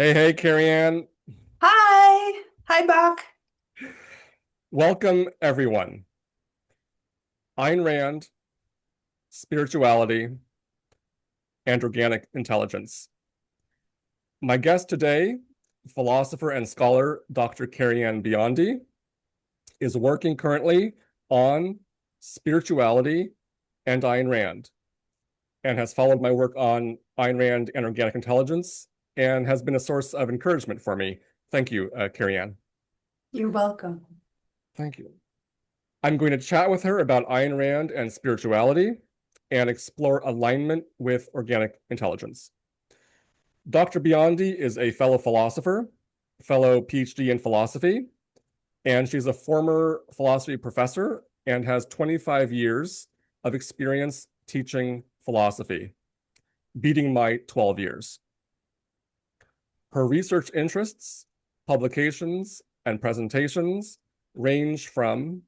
Hey, Carrie-Ann. Hi. Hi, Buck. Welcome, everyone. Ayn Rand, spirituality, and organic intelligence. My guest today, philosopher and scholar Dr. Carrie-Ann Biondi, is working currently on spirituality and Ayn Rand, and has followed my work on Ayn Rand and organic intelligence, and has been a source of encouragement for me. Thank you, Carrie-Ann. You're welcome. Thank you. I'm going to chat with her about Ayn Rand and spirituality and explore alignment with organic intelligence. Dr. Biondi is a fellow philosopher, fellow PhD in philosophy, and she's a former philosophy professor and has 25 years of experience teaching philosophy, beating my 12 years. Her research interests, publications, and presentations range from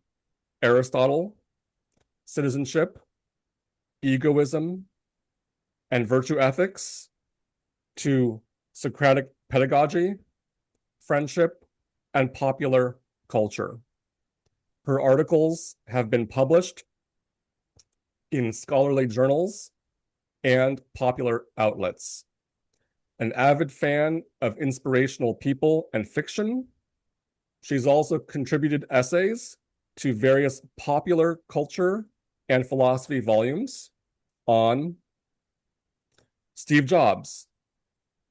Aristotle, citizenship, egoism, and virtue ethics to Socratic pedagogy, friendship, and popular culture. Her articles have been published in scholarly journals and popular outlets. An avid fan of inspirational people and fiction, she's also contributed essays to various popular culture and philosophy volumes on Steve Jobs,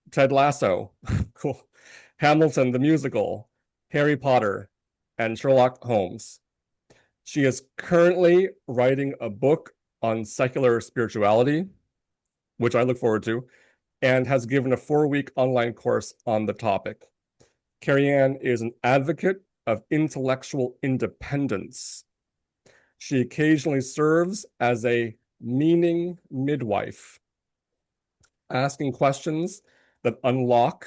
Ted Lasso, cool, Hamilton the musical, Harry Potter, and Sherlock Holmes. She is currently writing a book on secular spirituality, which I look forward to, and has given a 4-week online course on the topic. Carrie-Ann is an advocate of intellectual independence. She occasionally serves as a meaning midwife, asking questions that unlock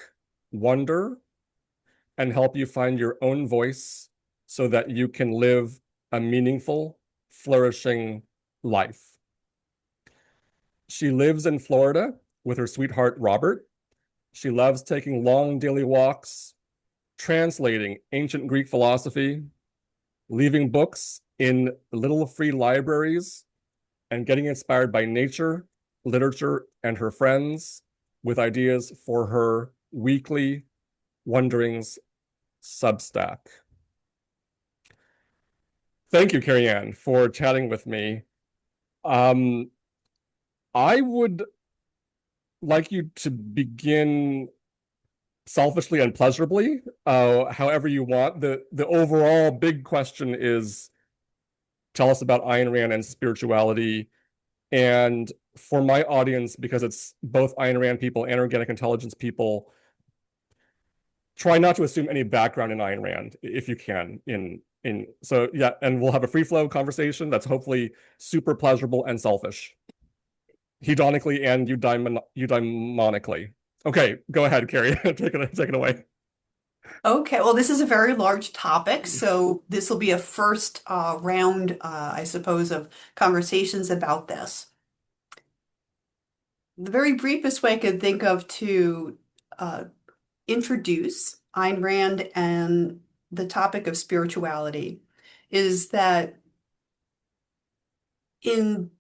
wonder and help you find your own voice so that you can live a meaningful, flourishing life. She lives in Florida with her sweetheart, Robert. She loves taking long daily walks, translating ancient Greek philosophy, leaving books in little free libraries, and getting inspired by nature, literature, and her friends with ideas for her weekly Wonderings Substack. Thank you, Carrie-Ann, for chatting with me. Um, I would like you to begin selfishly and pleasurably, however you want. The overall big question is tell us about Ayn Rand and spirituality. And for my audience, because it's both Ayn Rand people and organic intelligence people, try not to assume any background in Ayn Rand if you can. In so yeah, and we'll have a free flow conversation that's hopefully super pleasurable and selfish, hedonically and eudaimonically. Okay, go ahead, Carrie. Take it away. Okay, well, this is a very large topic, so this will be a first round, I suppose, of conversations about this. The very briefest way I could think of to uh, introduce Ayn Rand and the topic of spirituality is that in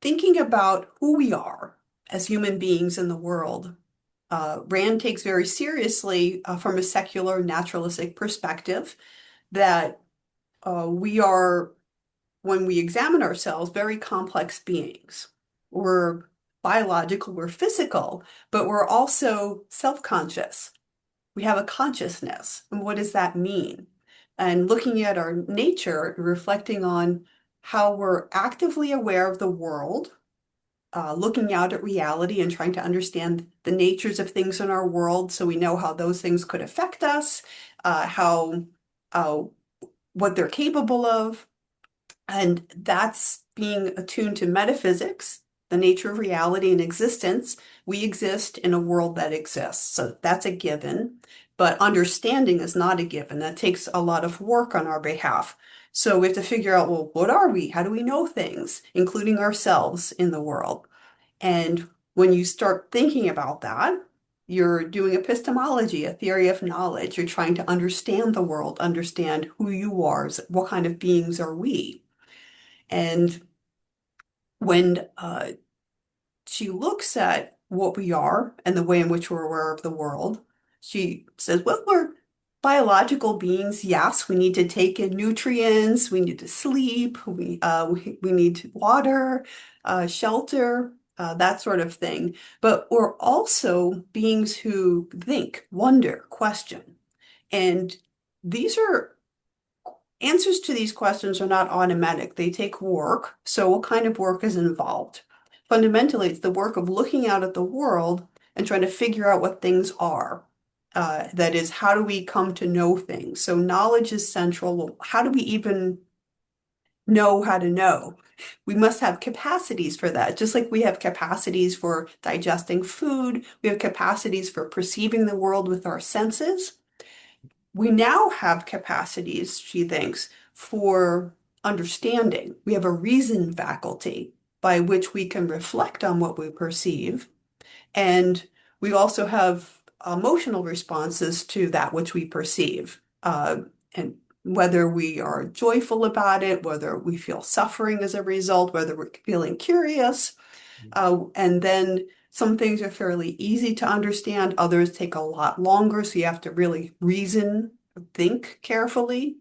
thinking about who we are as human beings in the world, Rand takes very seriously, from a secular naturalistic perspective, that we are, when we examine ourselves, very complex beings. We're biological, we're physical, but we're also self-conscious. We have a consciousness. And what does that mean? And looking at our nature, reflecting on how we're actively aware of the world, looking out at reality and trying to understand the natures of things in our world so we know how those things could affect us, how uh, what they're capable of. And that's being attuned to metaphysics, the nature of reality and existence. We exist in a world that exists. So that's a given. But understanding is not a given. That takes a lot of work on our behalf. So we have to figure out, well, what are we? How do we know things, including ourselves in the world? And when you start thinking about that, You're doing epistemology, a theory of knowledge. You're trying to understand the world, understand who you are, what kind of beings are we. And when she looks at what we are and the way in which we're aware of the world, she says, well, we're biological beings. Yes, we need to take in nutrients, we need to sleep, we need water, shelter, that sort of thing. But we're also beings who think, wonder, question. And these are answers to these questions are not automatic. They take work. So what kind of work is involved? Fundamentally, it's the work of looking out at the world and trying to figure out what things are. That is, how do we come to know things? So knowledge is central. Well, how do we even know how to know? We must have capacities for that. Just like we have capacities for digesting food, we have capacities for perceiving the world with our senses. We now have capacities, she thinks, for understanding. We have a reason faculty by which we can reflect on what we perceive. And we also have emotional responses to that which we perceive. And whether we are joyful about it, whether we feel suffering as a result, whether we're feeling curious, and then some things are fairly easy to understand, others take a lot longer, so you have to really reason, think carefully,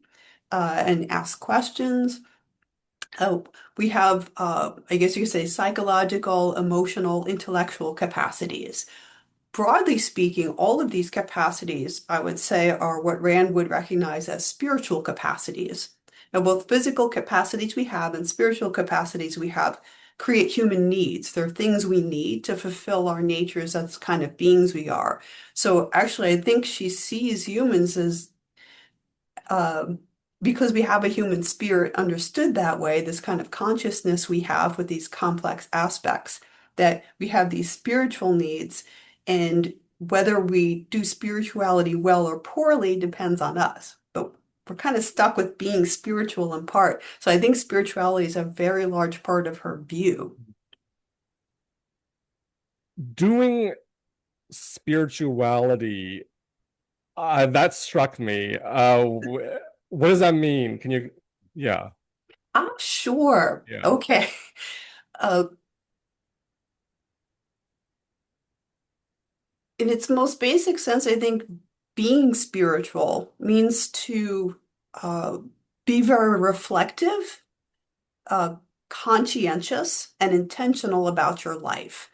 and ask questions. Oh, we have, I guess you could say, psychological, emotional, intellectual capacities. Broadly speaking, all of these capacities, I would say, are what Rand would recognize as spiritual capacities. Now, both physical capacities we have and spiritual capacities we have create human needs. They're things we need to fulfill our natures as kind of beings we are. So actually, I think she sees humans as um, because we have a human spirit understood that way, this kind of consciousness we have with these complex aspects, that we have these spiritual needs, and whether we do spirituality well or poorly depends on us. But we're kind of stuck with being spiritual in part. So I think spirituality is a very large part of her view. Doing spirituality, that struck me. What does that mean? Can you, yeah, Ah, sure. yeah. Okay. Uh, in its most basic sense, I think being spiritual means to uh, be very reflective, uh, conscientious, and intentional about your life.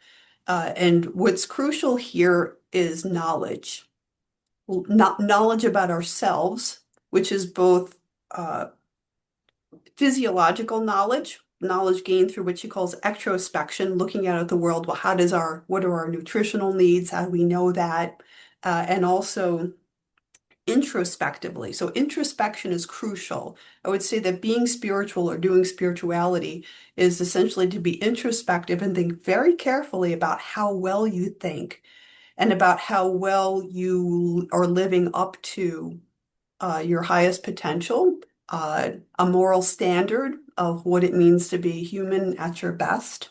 And what's crucial here is knowledge, not knowledge about ourselves, which is both uh, physiological knowledge, knowledge gained through what she calls extrospection, looking out at the world. Well, what are our nutritional needs? How do we know that? And also introspectively. So introspection is crucial. I would say that being spiritual or doing spirituality is essentially to be introspective and think very carefully about how well you think and about how well you are living up to your highest potential, a moral standard of what it means to be human at your best.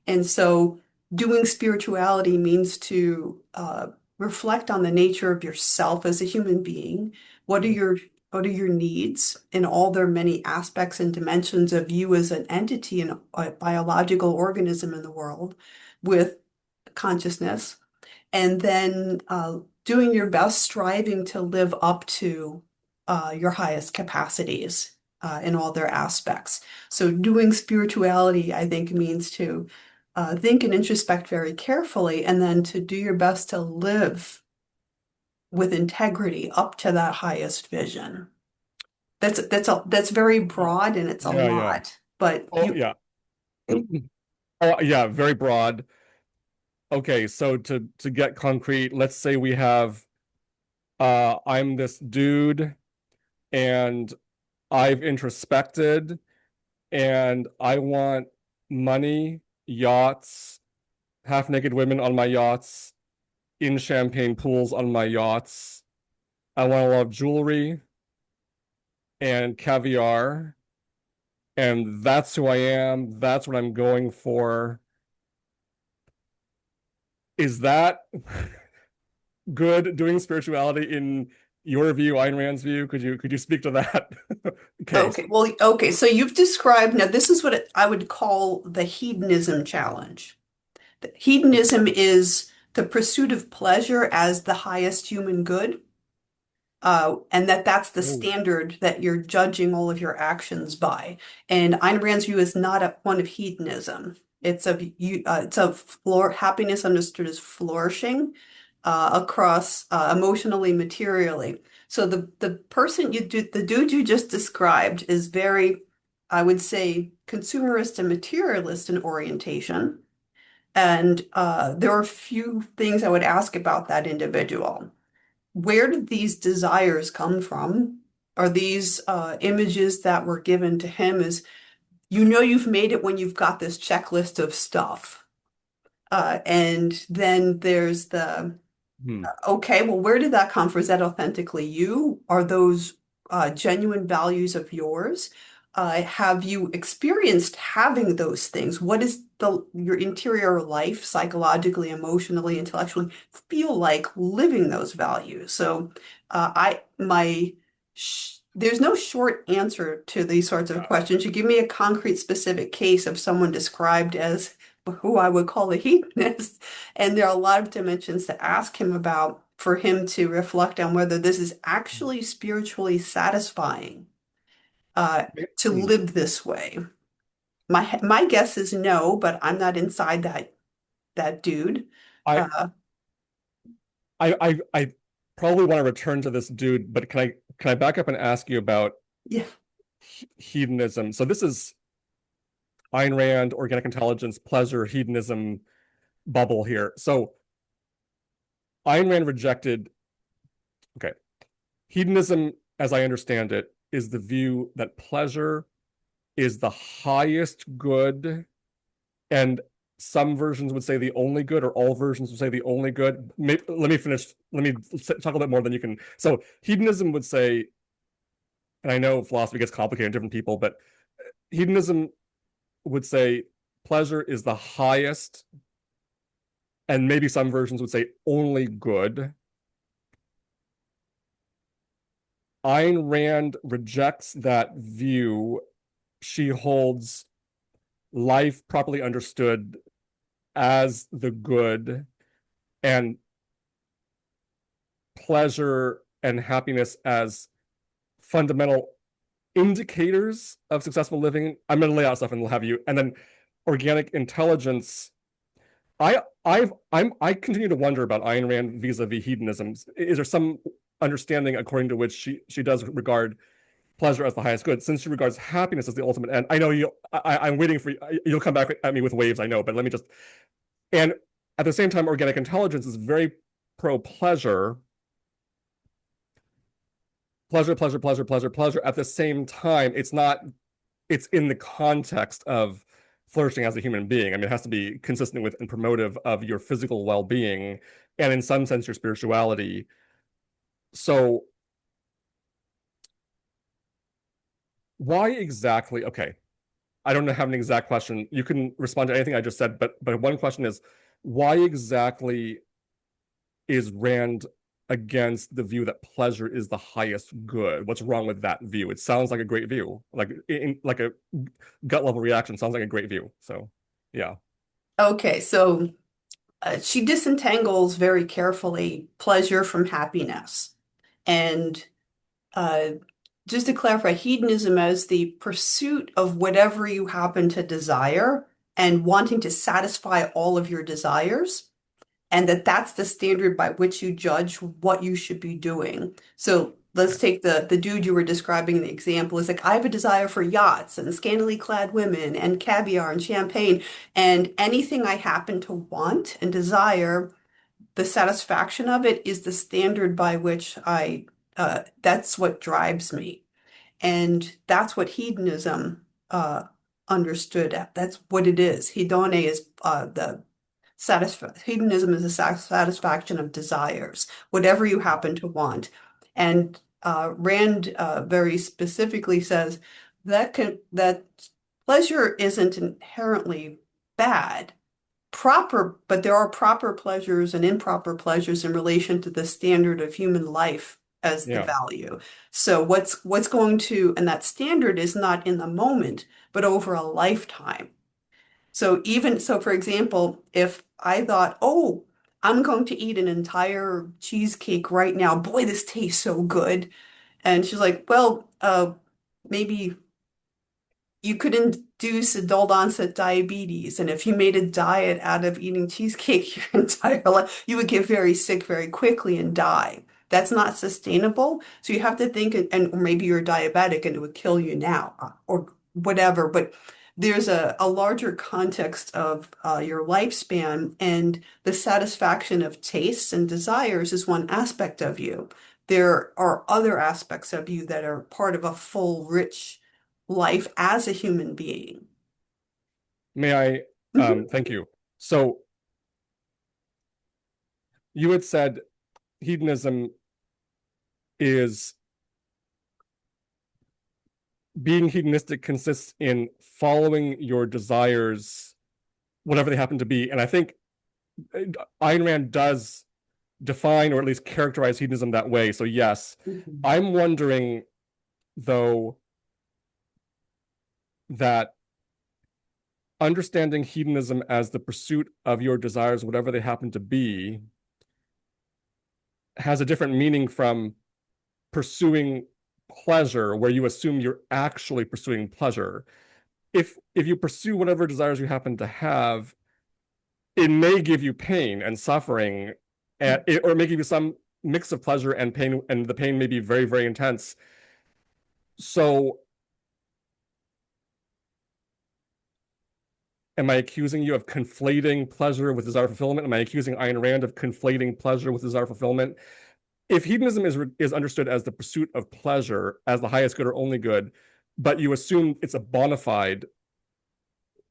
And so doing spirituality means to reflect on the nature of yourself as a human being. What are your what are your needs in all their many aspects and dimensions of you as an entity and a biological organism in the world with consciousness? And then doing your best, striving to live up to your highest capacities in all their aspects. So doing spirituality, I think, means to think and introspect very carefully, and then to do your best to live with integrity up to that highest vision. That's very broad and it's a Yeah, yeah. lot, but Oh, you yeah. Oh, yeah, very broad. Okay, so to get concrete, let's say we have I'm this dude and I've introspected and I want money, yachts, half-naked women on my yachts, in champagne pools on my yachts. I want a lot of jewelry and caviar, and that's who I am. That's what I'm going for. Is that good doing spirituality in your view, Ayn Rand's view? Could you speak to that case? Okay, well, okay, so you've described, now this is what I would call the hedonism challenge. Hedonism is the pursuit of pleasure as the highest human good. And that's the Oh, standard that you're judging all of your actions by. And Ayn Rand's view is not one of hedonism. It's of happiness understood as flourishing across emotionally, materially. So the person the dude you just described is very, I would say, consumerist and materialist in orientation. And there are a few things I would ask about that individual. Where did these desires come from? Are these images that were given to him as you know you've made it when you've got this checklist of stuff? And then there's the hmm. okay, well, where did that come from? Is that authentically you? Are those genuine values of yours? Have you experienced having those things? What is your interior life, psychologically, emotionally, intellectually, feel like living those values? So, there's no short answer to these sorts of questions. You give me a concrete, specific case of someone described as who I would call a hedonist, and there are a lot of dimensions to ask him about for him to reflect on whether this is actually spiritually satisfying uh, to Hmm. live this way. My guess is no, but I'm not inside that dude. I Uh, I probably want to return to this dude, but can I back up and ask you about yeah. hedonism? So this is Ayn Rand, organic intelligence, pleasure, hedonism bubble here. So Ayn Rand rejected, okay, hedonism, as I understand it, is the view that pleasure is the highest good, and some versions would say the only good, or all versions would say the only good. Let me finish. Let me talk a little bit more than you can. So hedonism would say, and I know philosophy gets complicated in different people, but hedonism would say pleasure is the highest, and maybe some versions would say only good. Ayn Rand rejects that view. She holds life properly understood as the good, and pleasure and happiness as fundamental indicators of successful living. I'm going to lay out stuff and we'll have you. And then organic intelligence. I continue to wonder about Ayn Rand vis-a-vis hedonism. Is there some understanding according to which she does regard pleasure as the highest good, since she regards happiness as the ultimate end? I know I'm waiting for you. You'll come back at me with waves, I know, but let me just. And at the same time, organic intelligence is very pro pleasure, pleasure. At the same time, it's in the context of flourishing as a human being. I mean, it has to be consistent with and promotive of your physical well-being, and in some sense, your spirituality. So why exactly? Okay, I don't have an exact question. You can respond to anything I just said, but one question is, why exactly is Rand against the view that pleasure is the highest good? What's wrong with that view? It sounds like a great view, like a gut level reaction. Sounds like a great view. So, yeah. Okay, so she disentangles very carefully pleasure from happiness. And uh, just to clarify, hedonism as the pursuit of whatever you happen to desire and wanting to satisfy all of your desires, and that's the standard by which you judge what you should be doing. So let's take the dude you were describing in the example. Is like, I have a desire for yachts and scantily clad women and caviar and champagne, and anything I happen to want and desire, the satisfaction of it is the standard by which that's what drives me. And that's what hedonism understood. That's what it is. Hedone is the hedonism is a satisfaction of desires, whatever you happen to want. And Rand very specifically says that pleasure isn't inherently bad. but there are proper pleasures and improper pleasures in relation to the standard of human life as the Yeah. value. So what's going to, and that standard is not in the moment, but over a lifetime. So even so, for example, if I thought, oh, I'm going to eat an entire cheesecake right now, boy, this tastes so good. And she's like, well, maybe you could induce adult onset diabetes. And if you made a diet out of eating cheesecake your entire life, you would get very sick very quickly and die. That's not sustainable. So you have to think, and or maybe you're diabetic and it would kill you now or whatever. But there's a larger context of your lifespan, and the satisfaction of tastes and desires is one aspect of you. There are other aspects of you that are part of a full, rich life as a human being. May I, Mhm. thank you. So you had said hedonism is being hedonistic consists in following your desires, whatever they happen to be. And I think Ayn Rand does define or at least characterize hedonism that way. So yes, Mhm. I'm wondering though that understanding hedonism as the pursuit of your desires, whatever they happen to be, has a different meaning from pursuing pleasure, where you assume you're actually pursuing pleasure. If you pursue whatever desires you happen to have, it may give you pain and suffering, or it may give you some mix of pleasure and pain, and the pain may be very, very intense. So, am I accusing you of conflating pleasure with desire fulfillment? Am I accusing Ayn Rand of conflating pleasure with desire fulfillment? If hedonism is understood as the pursuit of pleasure as the highest good or only good, but you assume it's a bona fide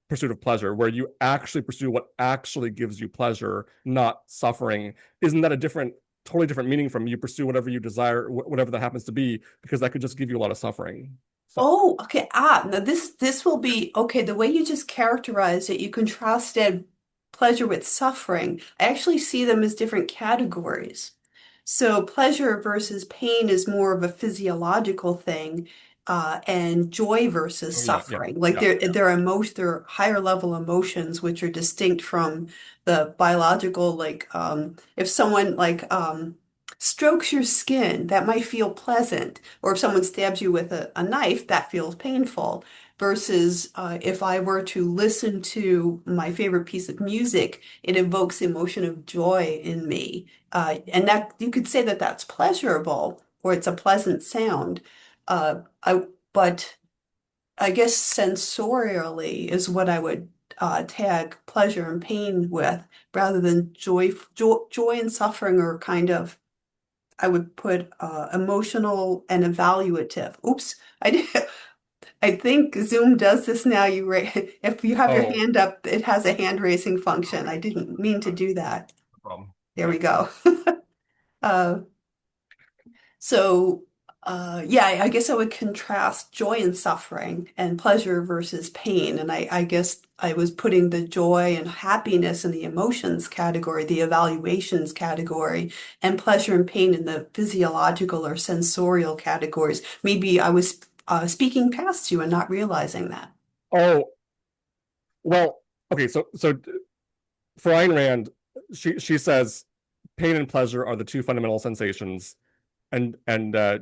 pursuit of pleasure where you actually pursue what actually gives you pleasure, not suffering, isn't that a totally different meaning from you pursue whatever you desire, whatever that happens to be, because that could just give you a lot of suffering. So, Oh, okay. Now this will be okay. The way you just characterized it, you contrasted pleasure with suffering. I actually see them as different categories. So pleasure versus pain is more of a physiological thing, and joy versus oh yeah, yeah, suffering. Like yeah. they're higher level emotions which are distinct from the biological. Like if someone strokes your skin, that might feel pleasant, or if someone stabs you with a knife, that feels painful. Versus if I were to listen to my favorite piece of music, it evokes the emotion of joy in me. And that you could say that that's pleasurable or it's a pleasant sound. But I guess sensorially is what I would tag pleasure and pain with, rather than joy and suffering are kind of, I would put emotional and evaluative. Oops, I did. I think Zoom does this now. If you have your Oh, hand up, it has a hand raising function. I didn't mean to do that. no problem. There Yeah. we go. Uh, so, yeah, I guess I would contrast joy and suffering and pleasure versus pain. And I guess I was putting the joy and happiness in the emotions category, the evaluations category, and pleasure and pain in the physiological or sensorial categories. Maybe I was speaking past you and not realizing that. Oh, well, okay, so for Ayn Rand, she says pain and pleasure are the two fundamental sensations, and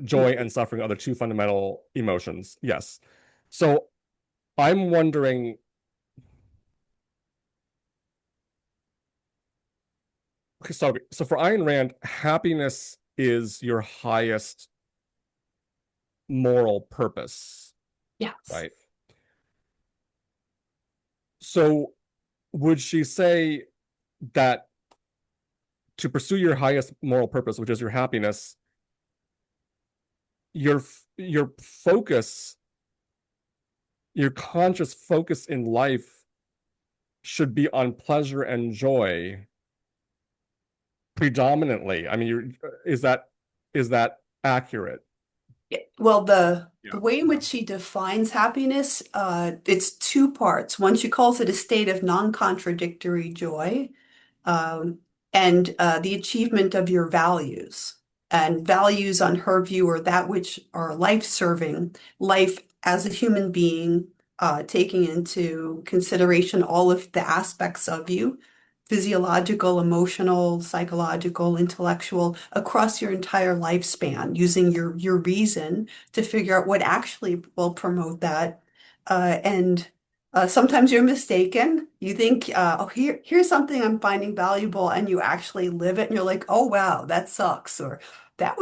joy and suffering are the two fundamental emotions. Yes. So I'm wondering, okay, so for Ayn Rand, happiness is your highest moral purpose, Yes. right? So would she say that to pursue your highest moral purpose, which is your happiness, your focus, your conscious focus in life should be on pleasure and joy predominantly? I mean, is that accurate? Well, the Yeah. way in which she defines happiness, it's two parts. One, she calls it a state of non-contradictory joy, um, and the achievement of your values. And values, on her view, are that which are life-serving, life as a human being, taking into consideration all of the aspects of you, physiological, emotional, psychological, intellectual, across your entire lifespan, using your reason to figure out what actually will promote that. And sometimes you're mistaken. You think, oh, here's something I'm finding valuable, and you actually live it, and you're like, oh wow, that sucks, or that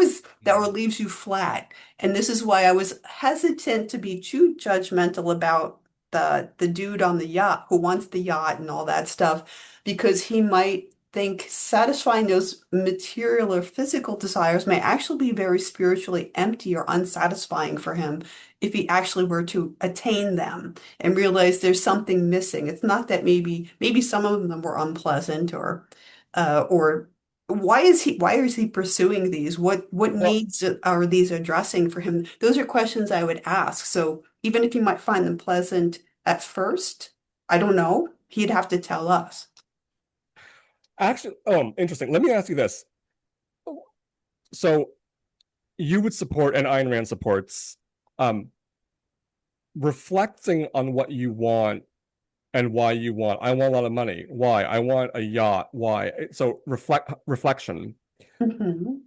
or leaves you flat. And this is why I was hesitant to be too judgmental about the dude on the yacht who wants the yacht and all that stuff, because he might think satisfying those material or physical desires may actually be very spiritually empty or unsatisfying for him if he actually were to attain them and realize there's something missing. It's not that maybe some of them were unpleasant, or why is he pursuing these? What Well, needs are these addressing for him? Those are questions I would ask. So even if you might find them pleasant at first, I don't know. He'd have to tell us. actually, oh, interesting. Let me ask you this. So you would support, and Ayn Rand supports, um, reflecting on what you want and why you want. I want a lot of money. Why? I want a yacht. Why? So reflection. Mhm.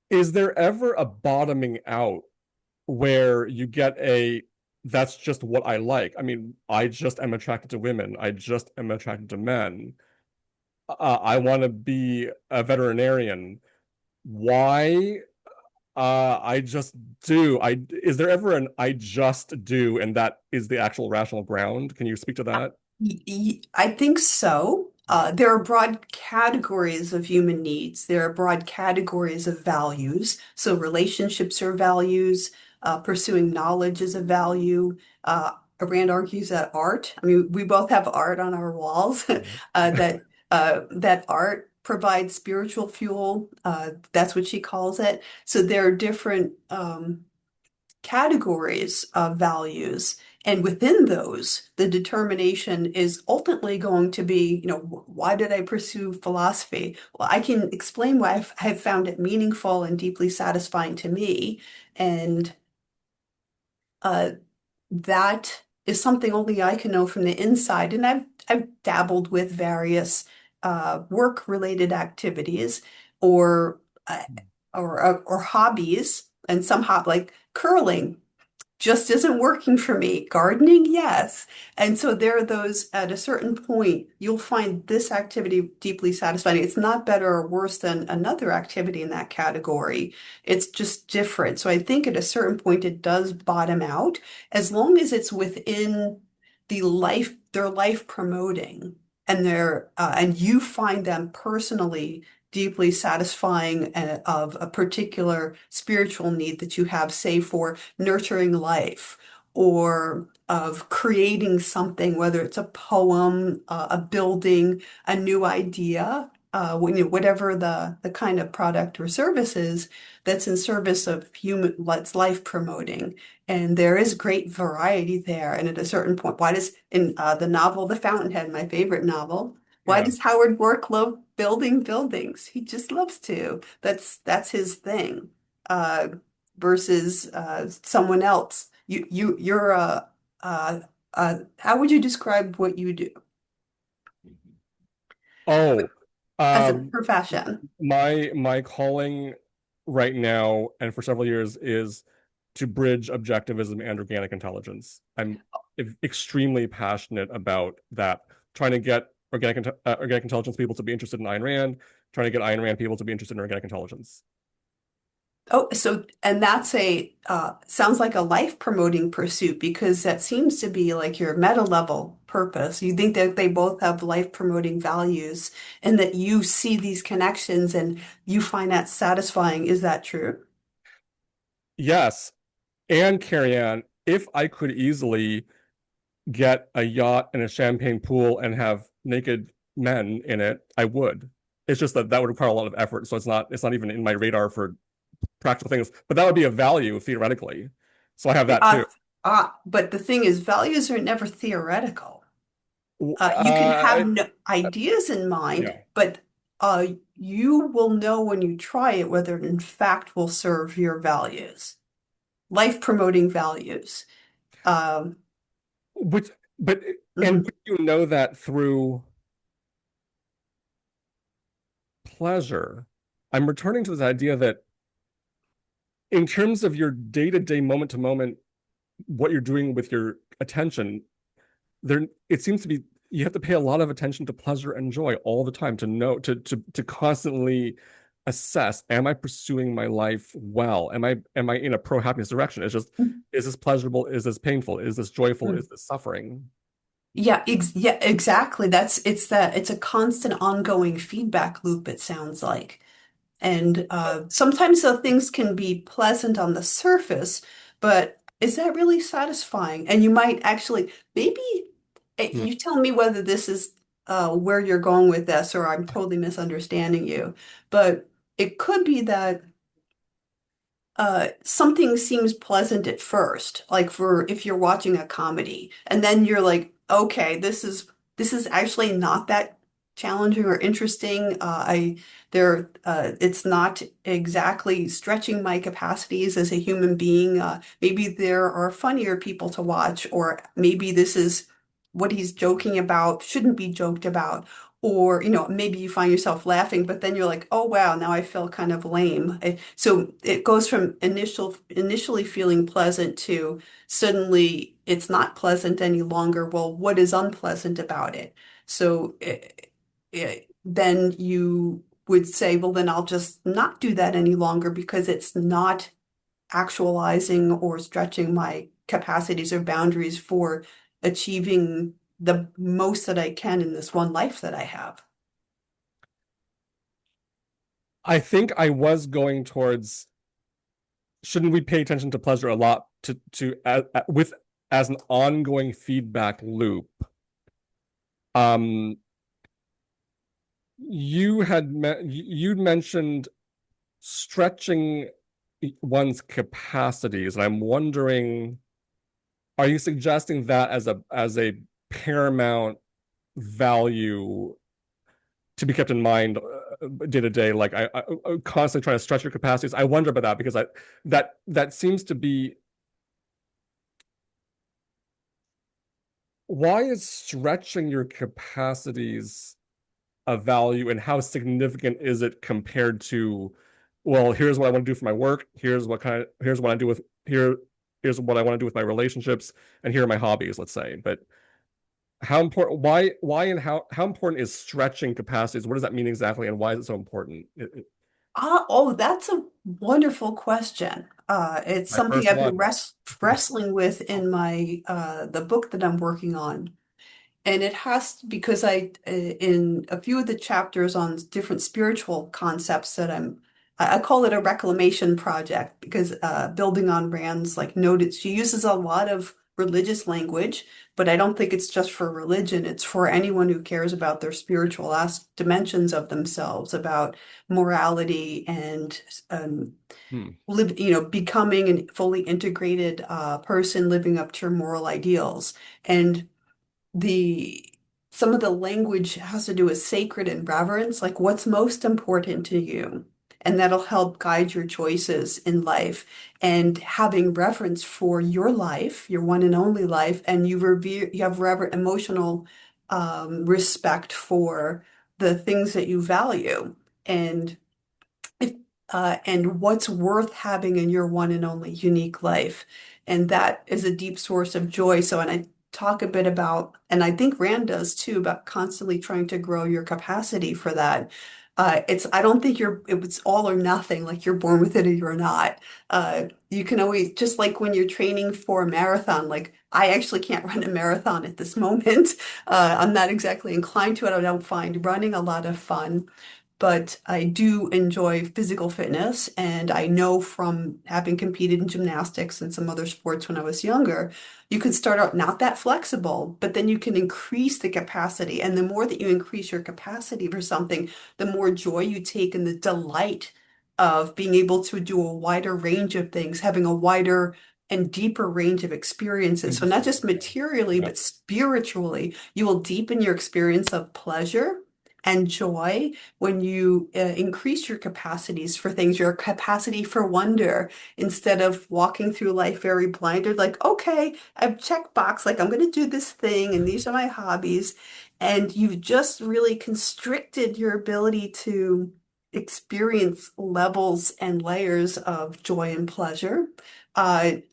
Is there ever a bottoming out where you get a that's just what I like? I mean, I just am attracted to women. I just am attracted to men. I want to be a veterinarian. Why? I just do. I Is there ever an I just do, and that is the actual rational ground? Can you speak to that? I think so. There are broad categories of human needs. There are broad categories of values. So relationships are values. Pursuing knowledge is a value. Rand argues that art. I mean, we both have art on our walls. That art provides spiritual fuel. That's what she calls it. So there are different categories of values. And within those, the determination is ultimately going to be, why did I pursue philosophy? Well, I can explain why I've found it meaningful and deeply satisfying to me. And uh, that is something only I can know from the inside. And I've dabbled with various work-related activities or uh, or hobbies, and some like curling just isn't working for me. Gardening, yes. And so there are those, at a certain point, you'll find this activity deeply satisfying. It's not better or worse than another activity in that category. It's just different. So I think at a certain point it does bottom out, as long as it's within their life promoting, and you find them personally deeply satisfying, of a particular spiritual need that you have, say for nurturing life, or of creating something, whether it's a poem, a building, a new idea, whatever the kind of product or service is that's in service of what's life promoting. And there is great variety there. And at a certain point, why does in the novel The Fountainhead, my favorite novel, why Yeah. does Howard Work love building buildings? He just loves to. That's his thing. Uh, Versus someone else. You're how would you describe what you do Oh, as a um, profession? my calling right now and for several years is to bridge objectivism and organic intelligence. I'm extremely passionate about that, trying to get organic intelligence people to be interested in Ayn Rand, trying to get Ayn Rand people to be interested in organic intelligence. Oh, so and that's a sounds like a life promoting pursuit, because that seems to be like your meta level purpose. You think that they both have life promoting values and that you see these connections and you find that satisfying. Is that true? Yes, and Carrie-Ann, if I could easily get a yacht and a champagne pool and have naked men in it, I would. It's just that that would require a lot of effort, so it's not even in my radar for practical things, but that would be a value theoretically. So I have that Uh, too. but the thing is, values are never theoretical. You can have Uh, no ideas in mind, yeah. but you will know when you try it whether it in fact will serve your values, life promoting values. Um, Which, but, and mhm. would you know that through pleasure? I'm returning to this idea that in terms of your day-to-day, moment-to-moment, what you're doing with your attention, there it seems to be you have to pay a lot of attention to pleasure and joy all the time to know to constantly assess, am I pursuing my life well? Am I in a pro happiness direction? It's just, is this pleasurable? Is this painful? Is this joyful? Is this suffering? Yeah, exactly. It's a constant ongoing feedback loop, it sounds like. And sometimes the things can be pleasant on the surface, but is that really satisfying? And you might actually, maybe Hmm. you tell me whether this is where you're going with this or I'm totally misunderstanding you. But it could be that something seems pleasant at first, like for if you're watching a comedy, and then you're like, okay, this is actually not that challenging or interesting. It's not exactly stretching my capacities as a human being. Maybe there are funnier people to watch, or maybe this is what he's joking about shouldn't be joked about. Or, maybe you find yourself laughing, but then you're like, oh wow, now I feel kind of lame. So it goes from initially feeling pleasant to suddenly it's not pleasant any longer. Well, what is unpleasant about it? So then you would say, well, then I'll just not do that any longer because it's not actualizing or stretching my capacities or boundaries for achieving the most that I can in this one life that I have. I think I was going towards, shouldn't we pay attention to pleasure a lot with as an ongoing feedback loop? Um, you'd mentioned stretching one's capacities, and I'm wondering, are you suggesting that as a paramount value to be kept in mind day to day? Like I constantly trying to stretch your capacities. I wonder about that because that seems to be, why is stretching your capacities a value, and how significant is it compared to, well, here's what I want to do for my work, here's what I do with here's what I want to do with my relationships, and here are my hobbies, let's say. But how important, why and how important is stretching capacities? What does that mean exactly, and why is it so important? Oh, that's a wonderful question. It's My something first I've been one. wrestling with in my the book that I'm working on. And it has because in a few of the chapters on different spiritual concepts that I call it a reclamation project because building on Rand's like noted, she uses a lot of religious language, but I don't think it's just for religion. It's for anyone who cares about their spiritual dimensions of themselves, about morality and Hmm. becoming a fully integrated person living up to your moral ideals. And the some of the language has to do with sacred and reverence, like what's most important to you. And that'll help guide your choices in life. And having reverence for your life, your one and only life, and you have emotional respect for the things that you value. And if, and what's worth having in your one and only unique life. And that is a deep source of joy. So, and I talk a bit about, and I think Rand does too, about constantly trying to grow your capacity for that. I don't think it's all or nothing, like you're born with it or you're not. You can always, just like when you're training for a marathon, like I actually can't run a marathon at this moment. I'm not exactly inclined to it. I don't find running a lot of fun, but I do enjoy physical fitness. And I know from having competed in gymnastics and some other sports when I was younger, you can start out not that flexible, but then you can increase the capacity. And the more that you increase your capacity for something, the more joy you take and the delight of being able to do a wider range of things, having a wider and deeper range of experiences. So not Interesting. just materially, Yeah. but spiritually, you will deepen your experience of pleasure and joy when you increase your capacities for things, your capacity for wonder, instead of walking through life very blinded, like, okay, I've checked box, like I'm going to do this thing, and these are my hobbies. And you've just really constricted your ability to experience levels and layers of joy and pleasure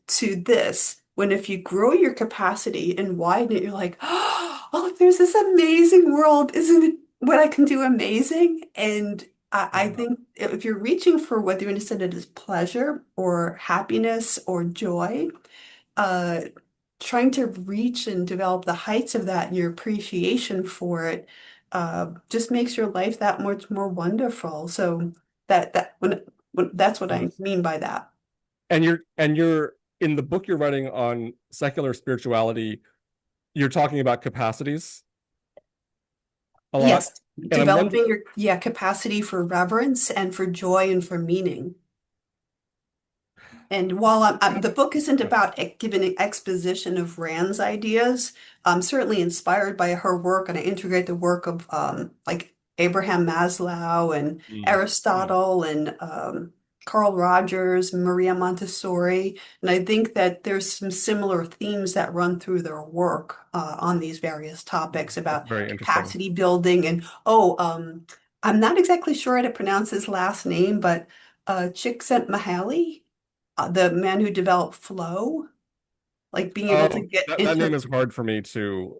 to this. When if you grow your capacity and widen it, you're like, oh, there's this amazing world. Isn't it what I can do amazing? And I Yeah. think if you're reaching for whether you understand it as pleasure or happiness or joy, uh, trying to reach and develop the heights of that and your appreciation for it just makes your life that much more wonderful. So when that's what I Yes. mean by that. And you're in the book you're writing on secular spirituality, you're talking about capacities a lot. Yes, And I'm wondering, developing your capacity for reverence and for joy and for meaning. And while the book isn't about giving an exposition of Rand's ideas, I'm certainly inspired by her work, and I integrate the work of like Abraham Maslow and mm, mm. Aristotle and Carl Rogers, Maria Montessori, and I think that there's some similar themes that run through their work on these various topics That's about very interesting. capacity building and I'm not exactly sure how to pronounce his last name, but Csikszentmihalyi, the man who developed flow, like being able to Oh, get that name into, is hard for me to.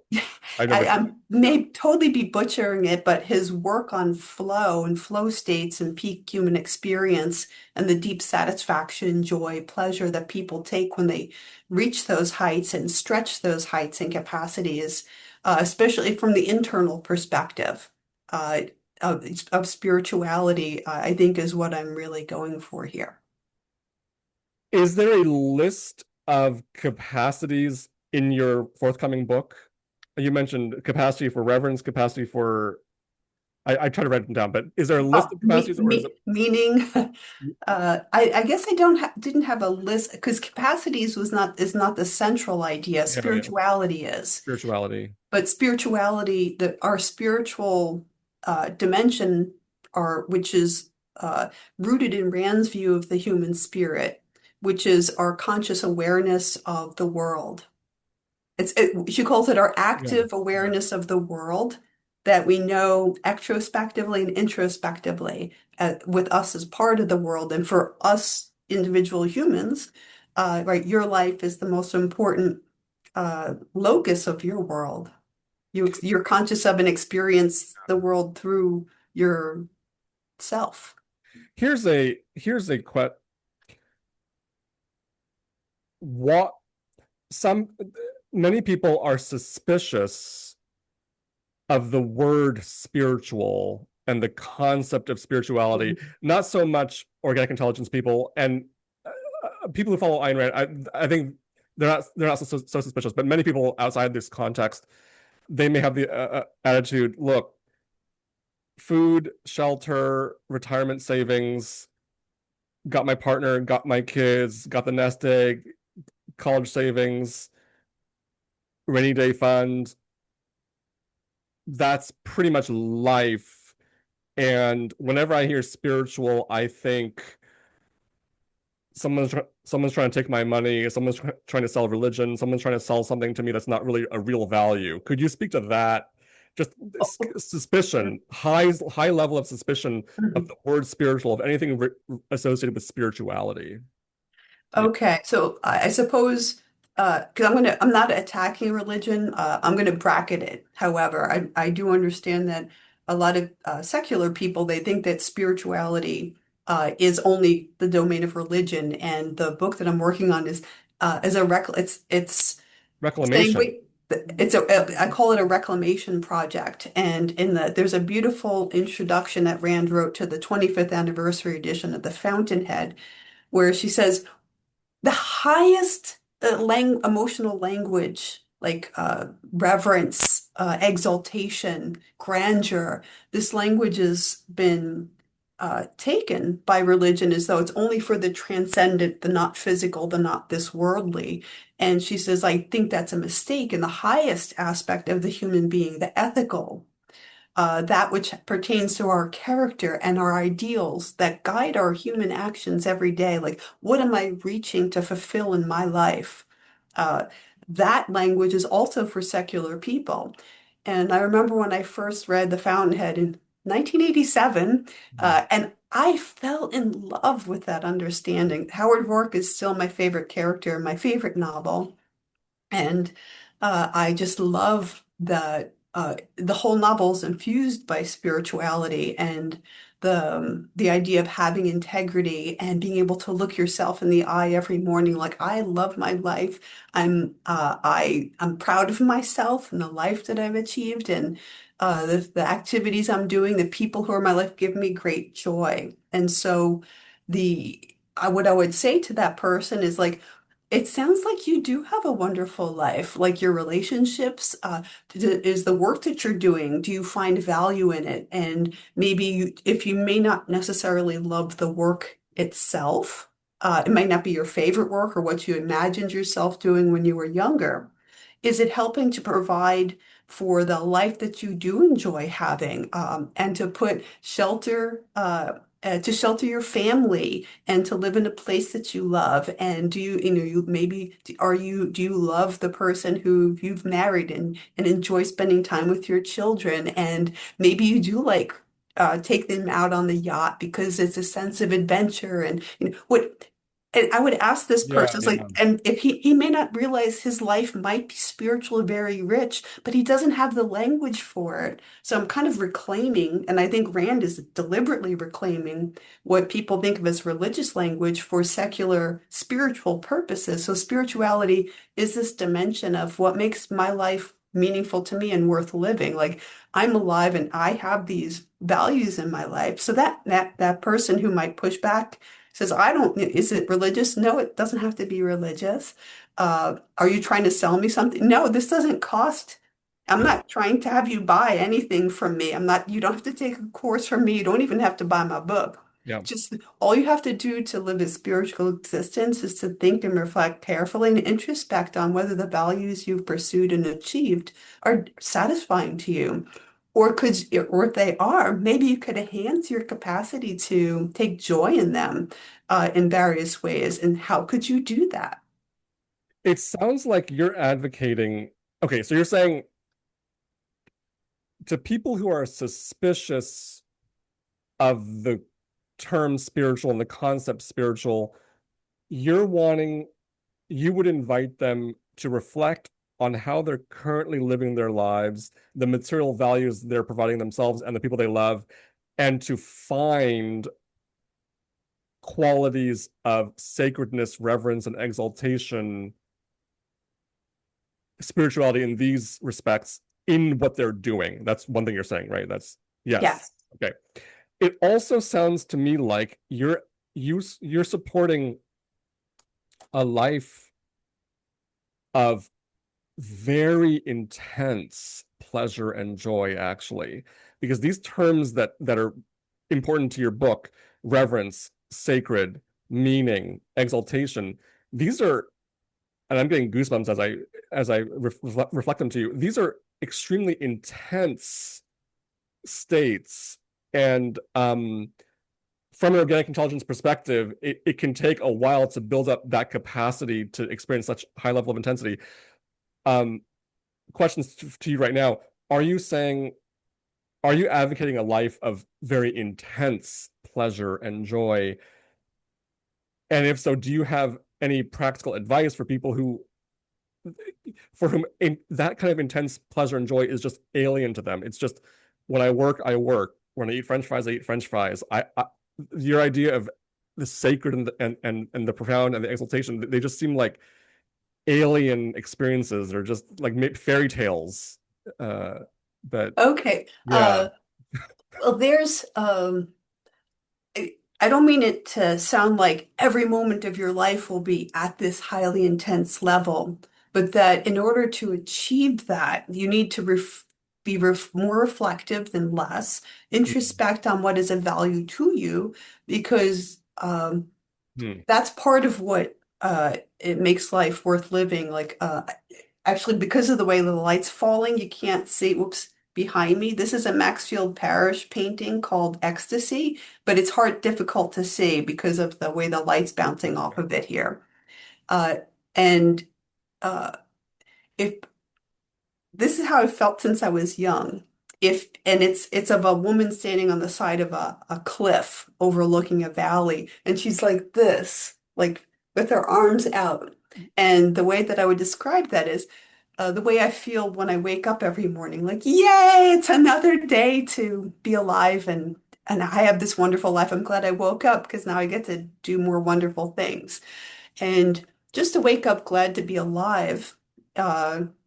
I know I, what. I may totally be butchering it, but his work on flow and flow states and peak human experience and the deep satisfaction, joy, pleasure that people take when they reach those heights and stretch those heights and capacities, especially from the internal perspective uh, of spirituality, I think is what I'm really going for here. Is there a list of capacities in your forthcoming book? You mentioned capacity for reverence, capacity for. I try to write them down, but is there a list Oh, of capacities, or is it? meaning, I guess I don't ha didn't have a list because capacities was not is not the central idea. Yeah, yeah. Spirituality is, Spirituality. but spirituality, our spiritual dimension, which is rooted in Rand's view of the human spirit, which is our conscious awareness of the world. She calls it our Yeah, active yeah. awareness of the world that we know extrospectively and introspectively with us as part of the world. And for us individual humans, right, your life is the most important locus of your world. You're conscious of and experience the world through your self. Here's a what some many people are suspicious of the word spiritual and the concept of spirituality, Mhm. not so much organic intelligence people and people who follow Ayn Rand. I think they're not so suspicious, but many people outside this context, they may have the attitude, look, food, shelter, retirement savings, got my partner, got my kids, got the nest egg, college savings, rainy day fund. That's pretty much life. And whenever I hear spiritual, I think someone's trying to take my money, someone's trying to sell religion, someone's trying to sell something to me that's not really a real value. Could you speak to that? Just suspicion, high level of suspicion of Mhm. the word spiritual, of anything associated with spirituality. Yeah. Okay, so I suppose because I'm not attacking religion. I'm gonna bracket it. However, I do understand that a lot of secular people they think that spirituality is only the domain of religion, and the book that I'm working on is a rec. It's saying Reclamation. wait. I call it a reclamation project, and in there's a beautiful introduction that Rand wrote to the 25th anniversary edition of the Fountainhead, where she says the highest emotional language, like reverence, exaltation, grandeur. This language has been taken by religion as though it's only for the transcendent, the not physical, the not this worldly. And she says, I think that's a mistake in the highest aspect of the human being, the ethical, that which pertains to our character and our ideals that guide our human actions every day. Like, what am I reaching to fulfill in my life? Uh, that language is also for secular people. And I remember when I first read The Fountainhead in 1987, and I fell in love with that understanding. Howard Rourke is still my favorite character, my favorite novel. And I just love that the whole novel is infused by spirituality and the idea of having integrity and being able to look yourself in the eye every morning. Like, I love my life. I'm proud of myself and the life that I've achieved, and the activities I'm doing, the people who are in my life give me great joy. And so the what I would say to that person is like, it sounds like you do have a wonderful life, like your relationships. Is the work that you're doing, do you find value in it? And maybe if you may not necessarily love the work itself, it might not be your favorite work or what you imagined yourself doing when you were younger. Is it helping to provide for the life that you do enjoy having, and to put shelter, to shelter your family and to live in a place that you love? And you maybe do you love the person who you've married and enjoy spending time with your children? And maybe you do like take them out on the yacht because it's a sense of adventure. And what and I would ask this Yeah, person, it's like, yeah, and if he may not realize his life might be spiritually very rich, but he doesn't have the language for it. So I'm kind of reclaiming, and I think Rand is deliberately reclaiming what people think of as religious language for secular spiritual purposes. So spirituality is this dimension of what makes my life meaningful to me and worth living. Like, I'm alive and I have these values in my life. So that person who might push back says, I don't, is it religious? No, it doesn't have to be religious. Are you trying to sell me something? No, this doesn't cost. I'm not trying to have you buy anything from me. You don't have to take a course from me. You don't even have to buy my book. yeah. Just all you have to do to live a spiritual existence is to think and reflect carefully and introspect on whether the values you've pursued and achieved are satisfying to you. Or if they are, maybe you could enhance your capacity to take joy in them in various ways. And how could you do that? It sounds like you're advocating. Okay, so you're saying to people who are suspicious of the term spiritual and the concept spiritual, you're wanting, you would invite them to reflect on how they're currently living their lives, the material values they're providing themselves and the people they love, and to find qualities of sacredness, reverence, and exaltation, spirituality in these respects in what they're doing. That's one thing you're saying, right? That's yes. Yes. Okay. It also sounds to me like you're supporting a life of very intense pleasure and joy, actually, because these terms that are important to your book, reverence, sacred, meaning, exaltation, these are, and I'm getting goosebumps as I reflect them to you. These are extremely intense states, and from an organic intelligence perspective, it can take a while to build up that capacity to experience such high level of intensity. Um, Questions to you right now. Are you saying, are you advocating a life of very intense pleasure and joy? And if so, do you have any practical advice for people who, for whom that kind of intense pleasure and joy is just alien to them? It's just, when I work, I work. When I eat French fries, I eat French fries. Your idea of the sacred and the profound and the exaltation, they just seem like alien experiences, or just like fairy tales. Uh, but Okay. yeah, Well, I don't mean it to sound like every moment of your life will be at this highly intense level, but that in order to achieve that, you need to be more reflective than less, introspect on what is of value to you, because Hmm. that's part of what it makes life worth living. Like actually, because of the way the light's falling, you can't see. Whoops. Behind me, this is a Maxfield Parrish painting called Ecstasy, but it's difficult to see because of the way the light's bouncing off of it here. Uh, and uh, if this is how I felt since I was young. If and it's of a woman standing on the side of a cliff overlooking a valley, and she's like this, like with her arms out. And the way that I would describe that is the way I feel when I wake up every morning, like, yay, it's another day to be alive and I have this wonderful life. I'm glad I woke up because now I get to do more wonderful things. And just to wake up glad to be alive,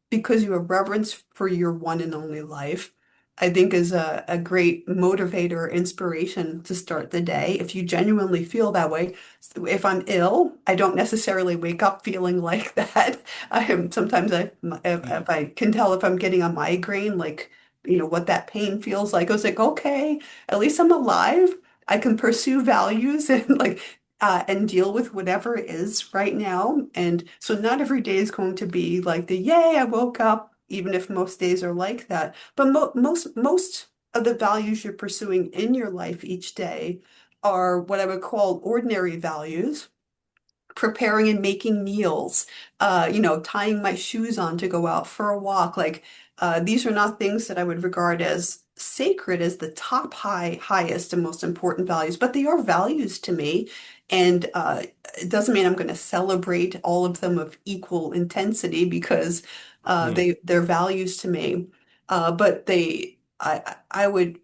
because you have reverence for your one and only life, I think is a great motivator, inspiration to start the day. If you genuinely feel that way, if I'm ill, I don't necessarily wake up feeling like that. I am sometimes if I can tell if I'm getting a migraine, like, what that pain feels like. I was like, okay, at least I'm alive. I can pursue values and deal with whatever it is right now. And so not every day is going to be like the yay, I woke up, even if most days are like that. But most of the values you're pursuing in your life each day are what I would call ordinary values. Preparing and making meals, tying my shoes on to go out for a walk. Like, these are not things that I would regard as sacred as the highest and most important values, but they are values to me. And it doesn't mean I'm going to celebrate all of them of equal intensity because Hmm. they're values to me. But I would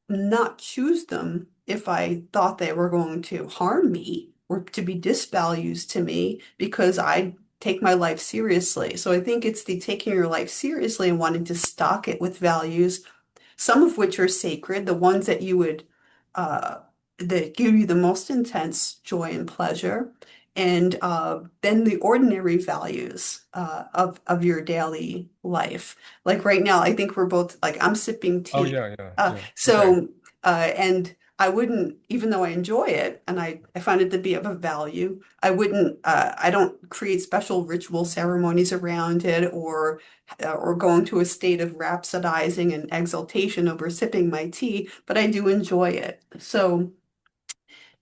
not choose them if I thought they were going to harm me or to be disvalues to me because I take my life seriously. So I think it's the taking your life seriously and wanting to stock it with values, some of which are sacred, the ones that you would uh, that give you the most intense joy and pleasure, and then the ordinary values of your daily life. Like right now, I think we're both like I'm sipping Oh tea. yeah, yeah, Uh, yeah. Okay. so and I wouldn't, even though I enjoy it and I find it to be of a value, I don't create special ritual ceremonies around it or go into a state of rhapsodizing and exultation over sipping my tea, but I do enjoy it. So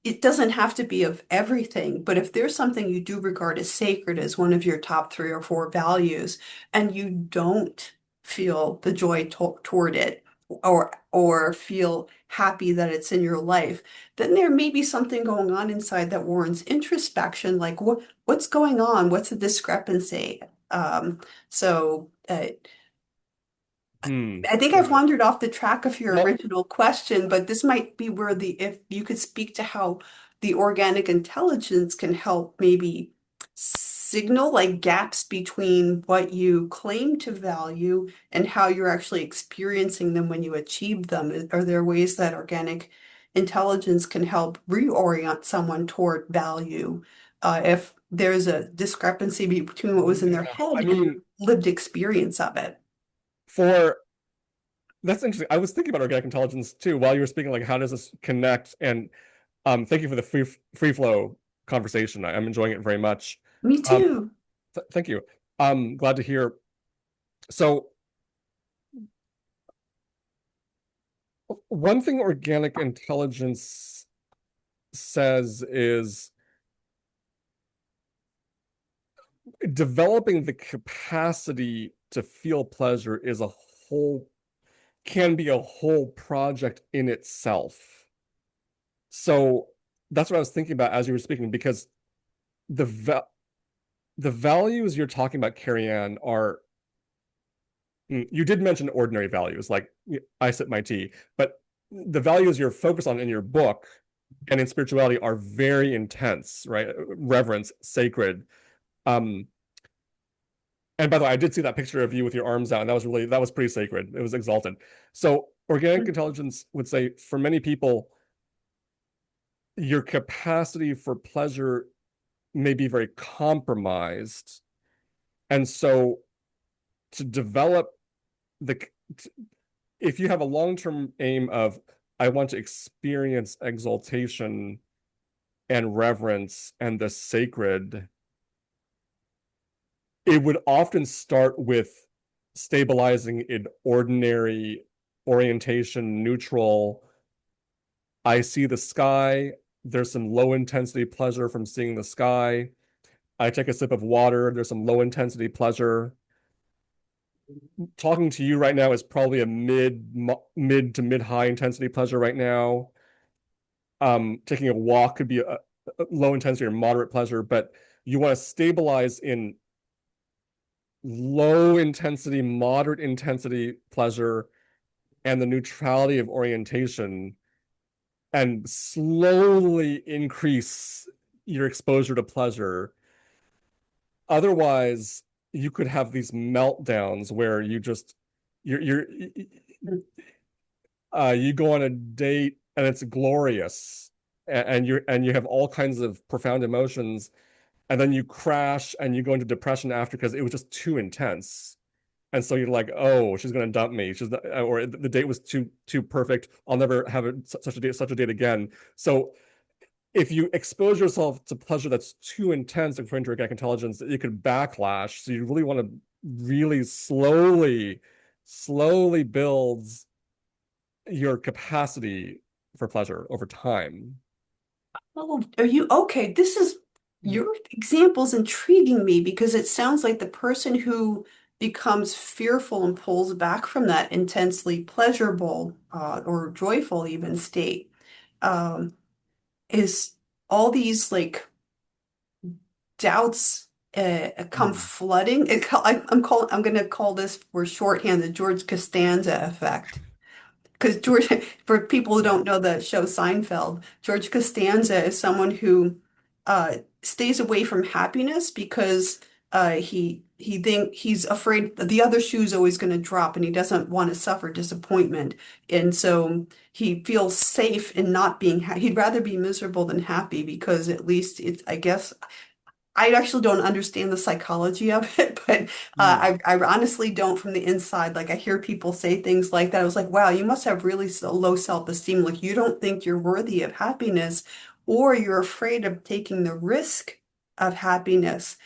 it doesn't have to be of everything, but if there's something you do regard as sacred as one of your top three or four values, and you don't feel the joy toward it or feel happy that it's in your life, then there may be something going on inside that warrants introspection, like what's going on? What's the discrepancy? So Hmm. I think I've Got it. wandered off the track of your Well, original question, but this might be where if you could speak to how the organic intelligence can help maybe signal like gaps between what you claim to value and how you're actually experiencing them when you achieve them. Are there ways that organic intelligence can help reorient someone toward value, if there's a discrepancy between what was in their yeah. head I and their mean, lived experience of it? for that's interesting. I was thinking about organic intelligence too while you were speaking, like how does this connect? And thank you for the free flow conversation. I'm enjoying it very much. Me Um, too. thank you. Glad to hear. So one thing organic intelligence says is developing the capacity to feel pleasure is a whole can be a whole project in itself. So that's what I was thinking about as you were speaking, because the va the values you're talking about, Carrie-Ann, are you did mention ordinary values, like I sip my tea, but the values you're focused on in your book and in spirituality are very intense, right? Reverence, sacred. Um, and by the way, I did see that picture of you with your arms out, and that was pretty sacred. It was exalted. So organic intelligence would say for many people, your capacity for pleasure may be very compromised. And so to develop the if you have a long-term aim of I want to experience exaltation and reverence and the sacred, it would often start with stabilizing in ordinary orientation, neutral. I see the sky. There's some low intensity pleasure from seeing the sky. I take a sip of water. There's some low intensity pleasure. Talking to you right now is probably a mid to mid high intensity pleasure right now. Taking a walk could be a low intensity or moderate pleasure, but you want to stabilize in low intensity, moderate intensity pleasure and the neutrality of orientation and slowly increase your exposure to pleasure. Otherwise, you could have these meltdowns where you're you go on a date and it's glorious and you have all kinds of profound emotions and then you crash and you go into depression after because it was just too intense. And so you're like, oh, she's gonna dump me. She's not, or the date was too perfect. I'll never have such a date again. So if you expose yourself to pleasure that's too intense according to organic intelligence, it could backlash. So you really want to really slowly build your capacity for pleasure over time. Oh, are you okay? This is your example's intriguing me because it sounds like the person who becomes fearful and pulls back from that intensely pleasurable or joyful even state um, is all these like doubts come Mm. flooding. I'm going to call this for shorthand the George Costanza effect. Because George, for people who don't know the show Seinfeld, George Costanza is someone who stays away from happiness because he's afraid that the other shoe's always going to drop, and he doesn't want to suffer disappointment, and so he feels safe in not being. He'd rather be miserable than happy because at least it's. I guess I actually don't understand the psychology of it, but Mm. I honestly don't from the inside. Like I hear people say things like that. I was like, wow, you must have really low self-esteem. Like you don't think you're worthy of happiness, or you're afraid of taking the risk of happiness,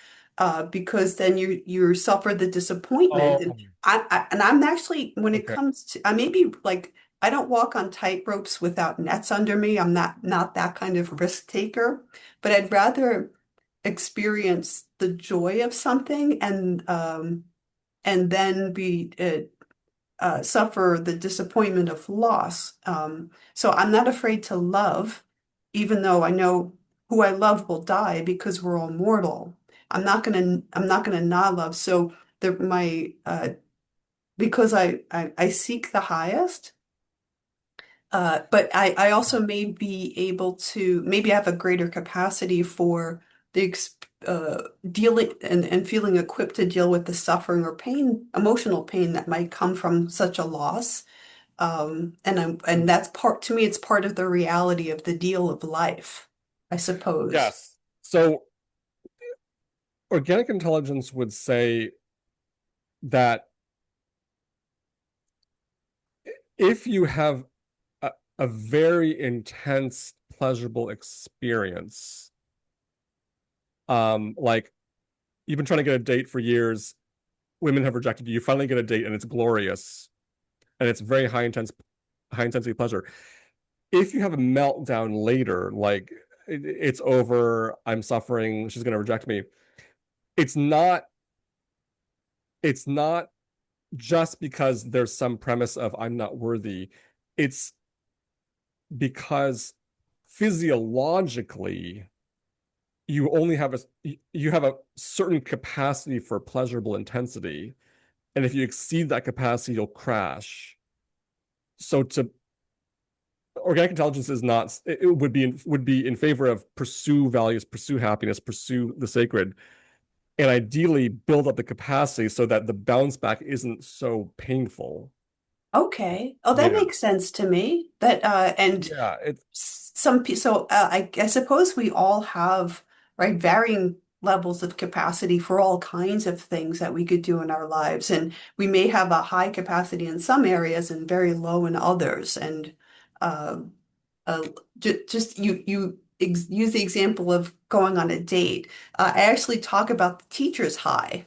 because then you suffer the disappointment. And Oh, I'm actually when it okay. comes to I maybe like I don't walk on tight ropes without nets under me. I'm not that kind of risk taker, but I'd rather experience the joy of something and then be suffer the disappointment of loss. So I'm not afraid to love, even though I know who I love will die because we're all mortal. I'm not gonna not love. So my because I seek the highest. But I also may be able to, maybe I have a greater capacity for dealing and feeling equipped to deal with the suffering or pain, emotional pain that might come from such a loss. And that's part, to me, it's part of the reality of the deal of life, I suppose. Yes. So organic intelligence would say that if you have a very intense, pleasurable experience, like you've been trying to get a date for years, women have rejected you, you finally get a date and it's glorious and it's very high intensity pleasure. If you have a meltdown later, like it's over, I'm suffering, she's gonna reject me, it's not it's not just because there's some premise of I'm not worthy. It's because physiologically you have a certain capacity for pleasurable intensity, and if you exceed that capacity you'll crash. So to organic intelligence is not, it would be in favor of pursue values, pursue happiness, pursue the sacred, and ideally build up the capacity so that the bounce back isn't so painful. Okay. Oh, that Yeah. makes sense to me. That and Yeah, some so I suppose we all have right varying levels of capacity for all kinds of things that we could do in our lives. And we may have a high capacity in some areas and very low in others. And uh, uh, just use the example of going on a date. I actually talk about the teacher's high.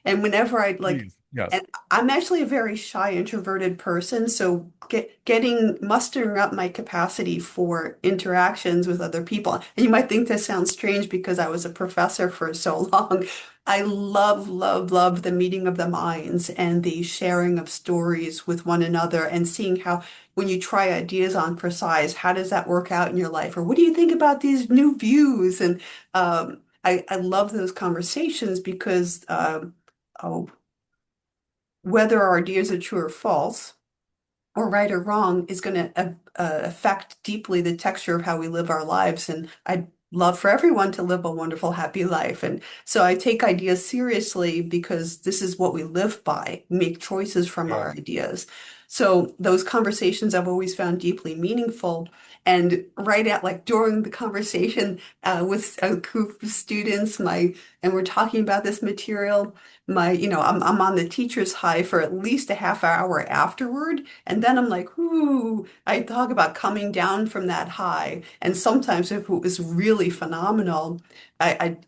And whenever I like, Please. Yes. and I'm actually a very shy, introverted person, so getting mustering up my capacity for interactions with other people. And you might think this sounds strange because I was a professor for so long. I love, love, love the meeting of the minds and the sharing of stories with one another and seeing how when you try ideas on for size, how does that work out in your life? Or what do you think about these new views? And I love those conversations because oh, whether our ideas are true or false, or right or wrong, is going to affect deeply the texture of how we live our lives. And I'd love for everyone to live a wonderful, happy life. And so I take ideas seriously because this is what we live by, make choices from Yeah. our ideas. So those conversations I've always found deeply meaningful. And right at like during the conversation with a group of students, and we're talking about this material, I'm on the teacher's high for at least a half hour afterward. And then I'm like, ooh, I talk about coming down from that high. And sometimes if it was really phenomenal,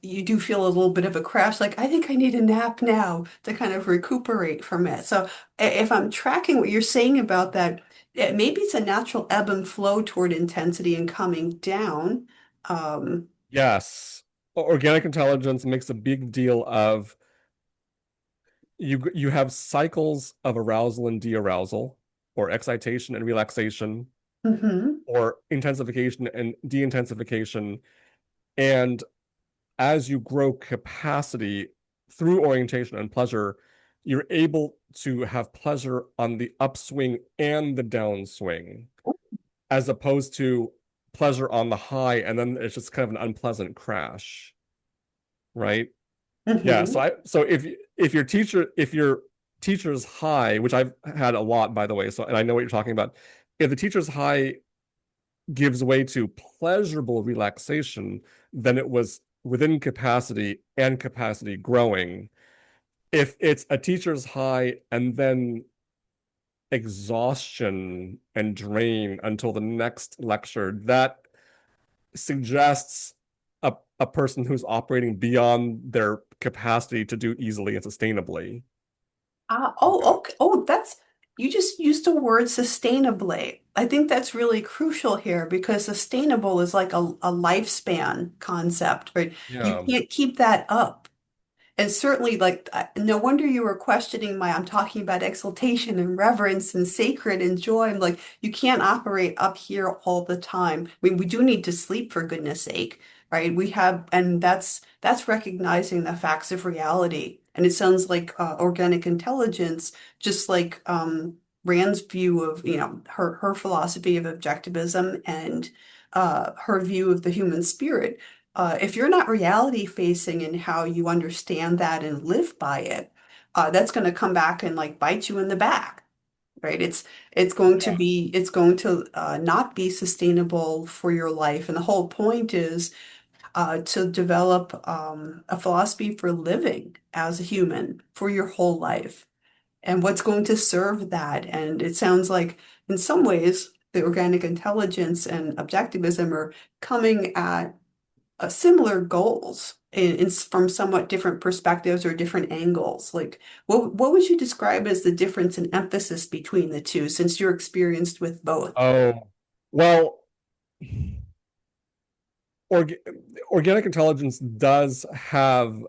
you do feel a little bit of a crash, like I think I need a nap now to kind of recuperate from it. So if I'm tracking what you're saying about that, maybe it's a natural ebb and flow toward intensity and coming down. Um, Yes. Organic intelligence makes a big deal of you have cycles of arousal and de-arousal, or excitation and relaxation, mhm, or intensification and de-intensification. And as you grow capacity through orientation and pleasure, you're able to have pleasure on the upswing and the downswing, as opposed to pleasure on the high and then it's just kind of an unpleasant crash, right? Yeah, mhm. so if your teacher's high, which I've had a lot by the way, so and I know what you're talking about. If the teacher's high gives way to pleasurable relaxation, then it was within capacity and capacity growing. If it's a teacher's high and then exhaustion and drain until the next lecture, that suggests a person who's operating beyond their capacity to do easily and sustainably. Oh, okay. Oh, you just used the word sustainably. I think that's really crucial here because sustainable is like a lifespan concept, right? You Yeah. can't keep that up. And certainly, like, no wonder you were questioning I'm talking about exaltation and reverence and sacred and joy. I'm like, you can't operate up here all the time. I mean, we do need to sleep for goodness sake, right? And that's recognizing the facts of reality. And it sounds like organic intelligence, just like Rand's view of, her philosophy of objectivism and her view of the human spirit, if you're not reality facing in how you understand that and live by it, that's going to come back and like bite you in the back, right? It's going to not be sustainable for your life. And the whole point is to develop a philosophy for living as a human for your whole life and what's going to serve that. And it sounds like in some ways, the organic intelligence and objectivism are coming at similar goals from somewhat different perspectives or different angles. Like, what would you describe as the difference in emphasis between the two, since you're experienced with both? Oh, well, org organic intelligence does have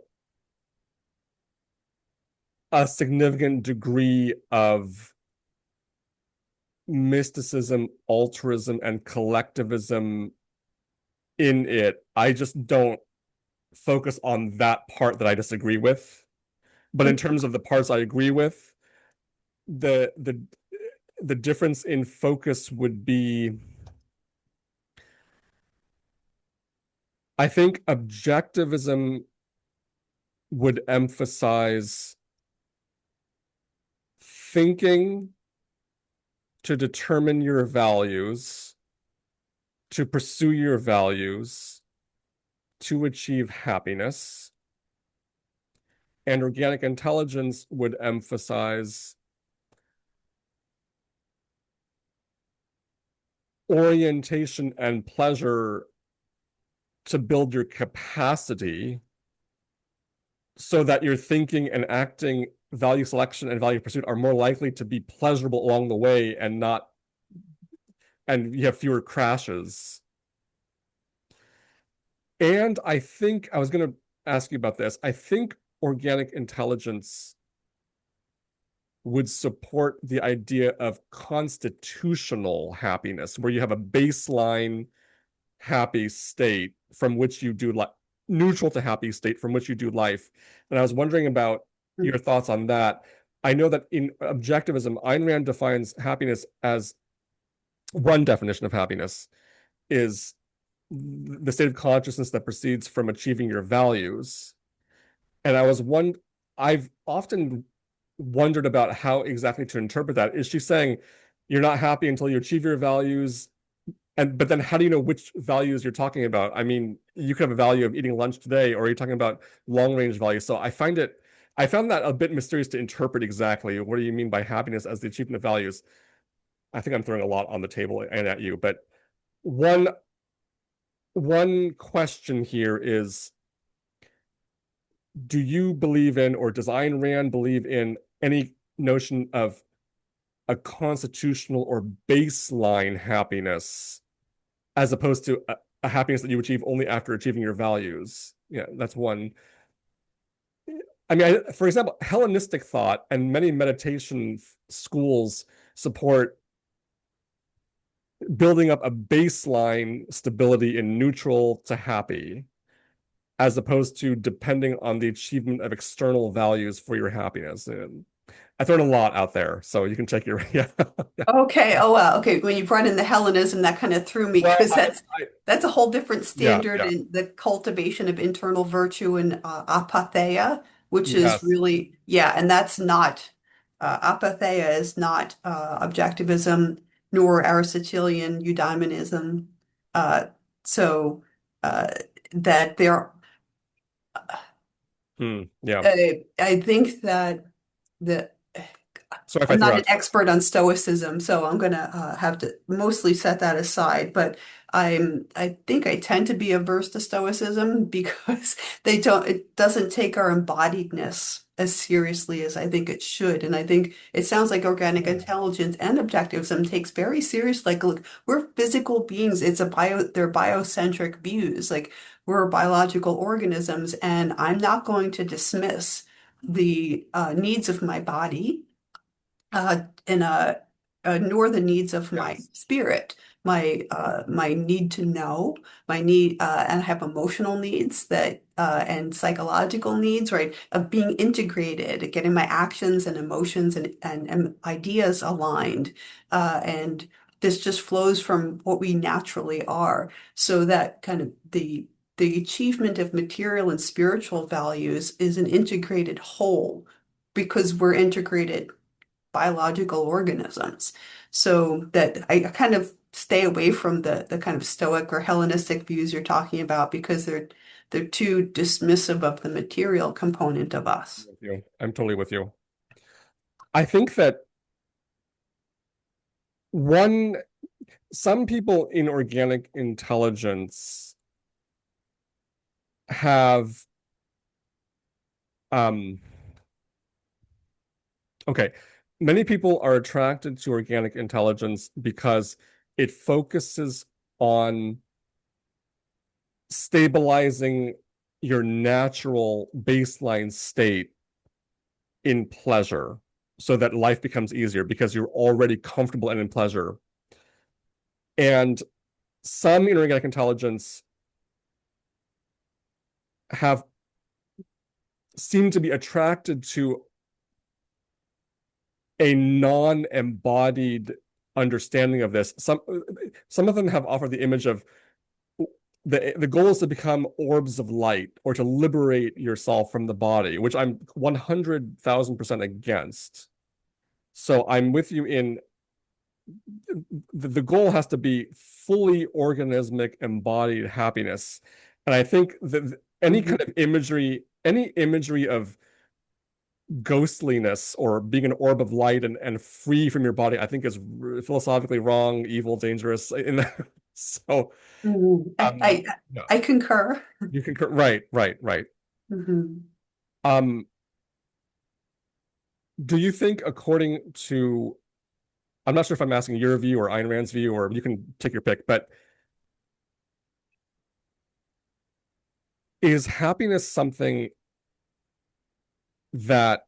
a significant degree of mysticism, altruism, and collectivism in it. I just don't focus on that part that I disagree with. But in terms of the parts I agree with, the the the difference in focus would be, I think objectivism would emphasize thinking to determine your values, to pursue your values, to achieve happiness, and organic intelligence would emphasize orientation and pleasure to build your capacity so that your thinking and acting, value selection and value pursuit are more likely to be pleasurable along the way and you have fewer crashes. And I think I was going to ask you about this. I think organic intelligence would support the idea of constitutional happiness, where you have a baseline happy state from which you do like neutral to happy state from which you do life. And I was wondering about your thoughts on that. I know that in objectivism, Ayn Rand defines happiness as one definition of happiness is the state of consciousness that proceeds from achieving your values. And I've often wondered about how exactly to interpret that. Is she saying you're not happy until you achieve your values? But then how do you know which values you're talking about? I mean, you could have a value of eating lunch today, or you're talking about long range values. So I found that a bit mysterious to interpret exactly. What do you mean by happiness as the achievement of values? I think I'm throwing a lot on the table and at you, but one one question here is, do you believe in, or does Ayn Rand believe in any notion of a constitutional or baseline happiness as opposed to a happiness that you achieve only after achieving your values? Yeah, that's one. I mean, for example, Hellenistic thought and many meditation schools support building up a baseline stability in neutral to happy, as opposed to depending on the achievement of external values for your happiness. And I thrown a lot out there, so you can check your yeah. Okay. Oh, wow. Okay. When you brought in the Hellenism, that kind of threw me Well, because I that's a whole different yeah, standard yeah, in the cultivation of internal virtue and apatheia, which is yes, really, yeah, and that's not apatheia is not objectivism nor Aristotelian eudaimonism. Uh, so uh, that there, yeah. I think that the Sorry if I I'm threw not an out. expert on Stoicism, so I'm gonna have to mostly set that aside. But I think I tend to be averse to Stoicism because it doesn't take our embodiedness as seriously as I think it should. And I think it sounds like organic intelligence and objectivism takes very serious, like, look, we're physical beings. They're biocentric views. Like we're biological organisms, and I'm not going to dismiss the needs of my body in nor the needs of my Yes. spirit, my need to know, and I have emotional needs that and psychological needs, right, of being integrated, getting my actions and emotions and ideas aligned, and this just flows from what we naturally are. So that kind of the achievement of material and spiritual values is an integrated whole because we're integrated biological organisms. So that I kind of stay away from the kind of Stoic or Hellenistic views you're talking about because they're too dismissive of the material component of us. With you. I'm totally with you. I think that one some people in organic intelligence have um okay, many people are attracted to organic intelligence because it focuses on stabilizing your natural baseline state in pleasure so that life becomes easier because you're already comfortable and in pleasure. And some inorganic intelligence have seem to be attracted to a non-embodied understanding of this. Some of them have offered the image of the goal is to become orbs of light or to liberate yourself from the body, which I'm 100,000% against. So I'm with you in the goal has to be fully organismic embodied happiness. And I think that any kind Mhm. of imagery, any imagery of ghostliness or being an orb of light and free from your body, I think is philosophically wrong, evil, dangerous. So, Mhm. um, yeah, I concur. you can, right, right, right. Mhm. Um, do you think, according to, I'm not sure if I'm asking your view or Ayn Rand's view, or you can take your pick, but is happiness something that,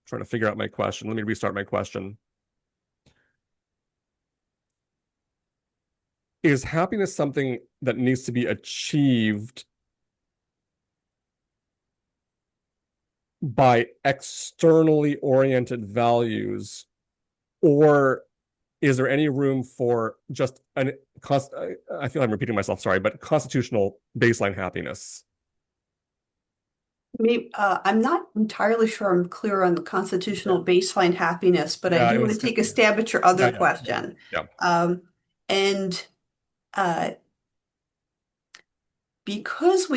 trying to figure out my question. Let me restart my question. Is happiness something that needs to be achieved by externally oriented values, or is there any room for just an I feel I'm repeating myself, sorry, but constitutional baseline happiness? I'm not entirely sure I'm clear on the Yeah, constitutional baseline happiness, but I yeah, do it want to was, take a yeah, stab at your yeah, other yeah, yeah, question. yeah, Um, and because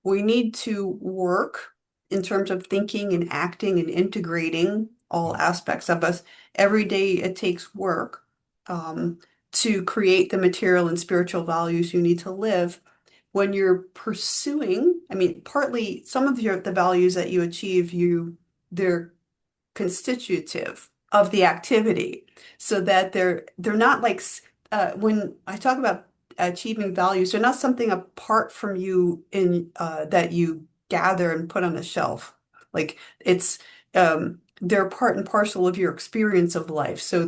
we need to work in terms of thinking and acting and integrating all aspects of us. Every day it takes work um, to create the material and spiritual values you need to live. When you're pursuing, I mean, partly some of the values that you achieve, they're constitutive of the activity so that they're not like when I talk about achieving values, they're not something apart from you in that you gather and put on a shelf. Like it's they're part and parcel of your experience of life. So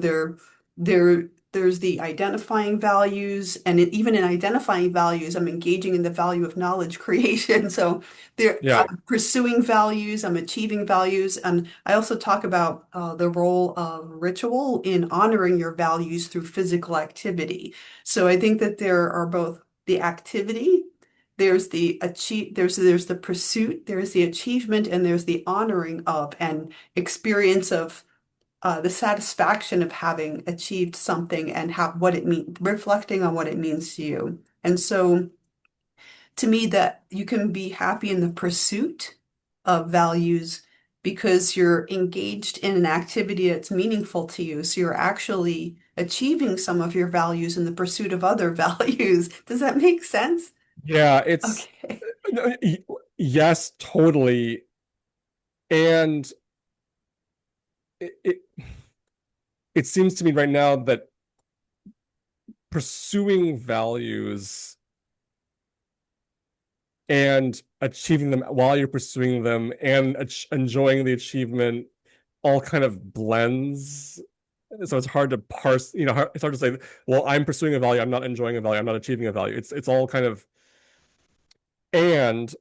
there's the identifying values, and even in identifying values, I'm engaging in the value of knowledge creation. So yeah, I'm pursuing values, I'm achieving values, and I also talk about the role of ritual in honoring your values through physical activity. So I think that there are both the activity, there's the pursuit, there's the achievement, and there's the honoring of and experience of the satisfaction of having achieved something and how what it means, reflecting on what it means to you. And so to me that you can be happy in the pursuit of values because you're engaged in an activity that's meaningful to you. So you're actually achieving some of your values in the pursuit of other values. Does that make sense? yeah. It's Okay. no, yes, totally. And it it seems to me right now that pursuing values and achieving them while you're pursuing them and enjoying the achievement all kind of blends. So it's hard to parse, it's hard to say, well, I'm pursuing a value, I'm not enjoying a value, I'm not achieving a value. It's all kind of, and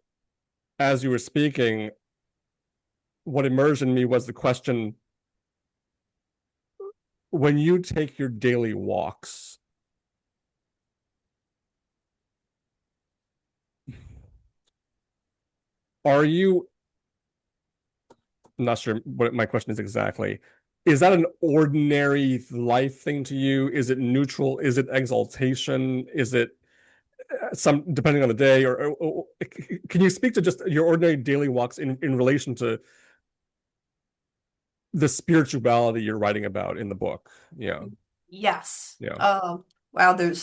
as you were speaking, what emerged in me was the question, when you take your daily walks, are you, I'm not sure what my question is exactly. Is that an ordinary life thing to you? Is it neutral? Is it exaltation? Is it some depending on the day? Or can you speak to just your ordinary daily walks in relation to the spirituality you're writing about in the book? Yeah, Yes. yeah. Wow, I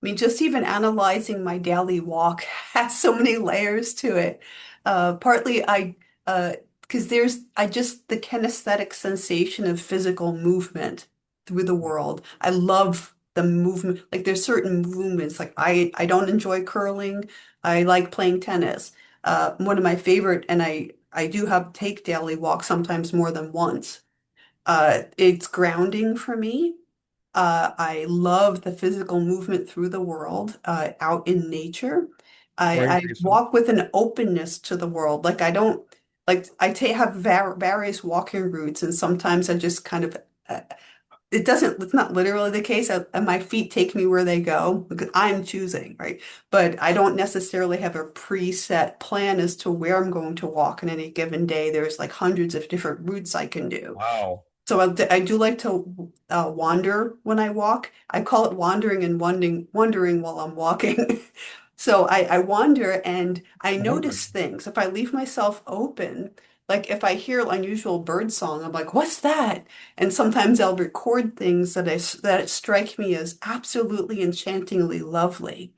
mean, just even analyzing my daily walk has so many layers to it. Partly because I just, the kinesthetic sensation of physical movement through the world. I love the movement. Like there's certain movements, like I don't enjoy curling. I like playing tennis. One of my favorite, and I do have take daily walks sometimes more than once. It's grounding for me. I love the physical movement through the world, out in nature. I Orientation. walk with an openness to the world. Like I don't like I ta have various walking routes, and sometimes I just kind of it's not literally the case, and my feet take me where they go because I'm choosing, right? But I don't necessarily have a preset plan as to where I'm going to walk in any given day. There's like hundreds of different routes I can do. Wow. So I do like to wander when I walk. I call it wandering and wondering while I'm walking. So I wander and I Wonder. notice things. If I leave myself open, like if I hear unusual bird song, I'm like, "What's that?" And sometimes I'll record things that strike me as absolutely enchantingly lovely.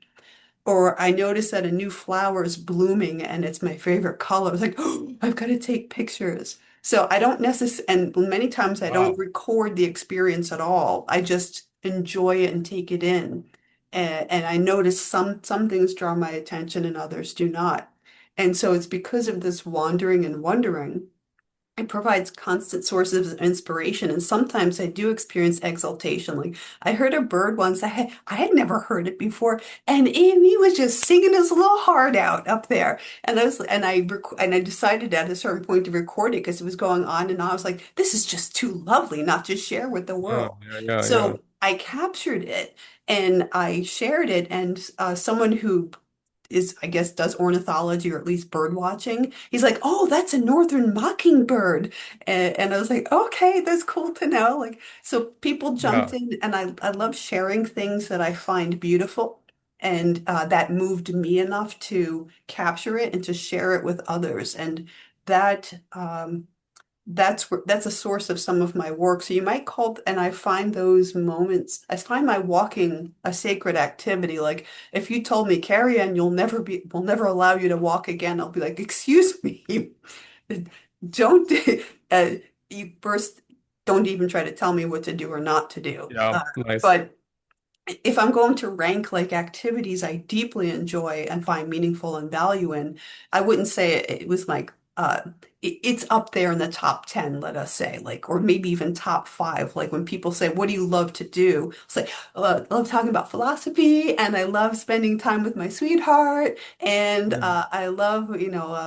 Or I notice that a new flower is blooming and it's my favorite color. It's like, oh, I've got to take pictures. So I don't necessarily, and many times I don't Wow. record the experience at all. I just enjoy it and take it in. And I notice some things draw my attention and others do not. And so it's because of this wandering and wondering it provides constant sources of inspiration, and sometimes I do experience exaltation. Like I heard a bird once, I had never heard it before, and he was just singing his little heart out up there. And I decided at a certain point to record it because it was going on and on. I was like, this is just too lovely not to share with the Yeah, world. yeah, yeah, yeah. So I captured it and I shared it, and someone who I guess, does ornithology or at least bird watching. He's like, oh, that's a northern mockingbird. And I was like, okay, that's cool to know. Like, so people jumped Yeah. in, and I love sharing things that I find beautiful. And that moved me enough to capture it and to share it with others. And that that's a source of some of my work. So you might call, and I find those moments, I find my walking a sacred activity. Like if you told me, Carrie-Ann, we'll never allow you to walk again, I'll be like, excuse me, don't, uh, you first don't even try to tell me what to do or not to do. Yeah. Nice. But if I'm going to rank like activities I deeply enjoy and find meaningful and value in, I wouldn't say it was like it's up there in the top 10, let us say, like, or maybe even top five. Like when people say, "What do you love to do?" It's like, I love talking about philosophy, and I love spending time with my sweetheart, and Mm. I love,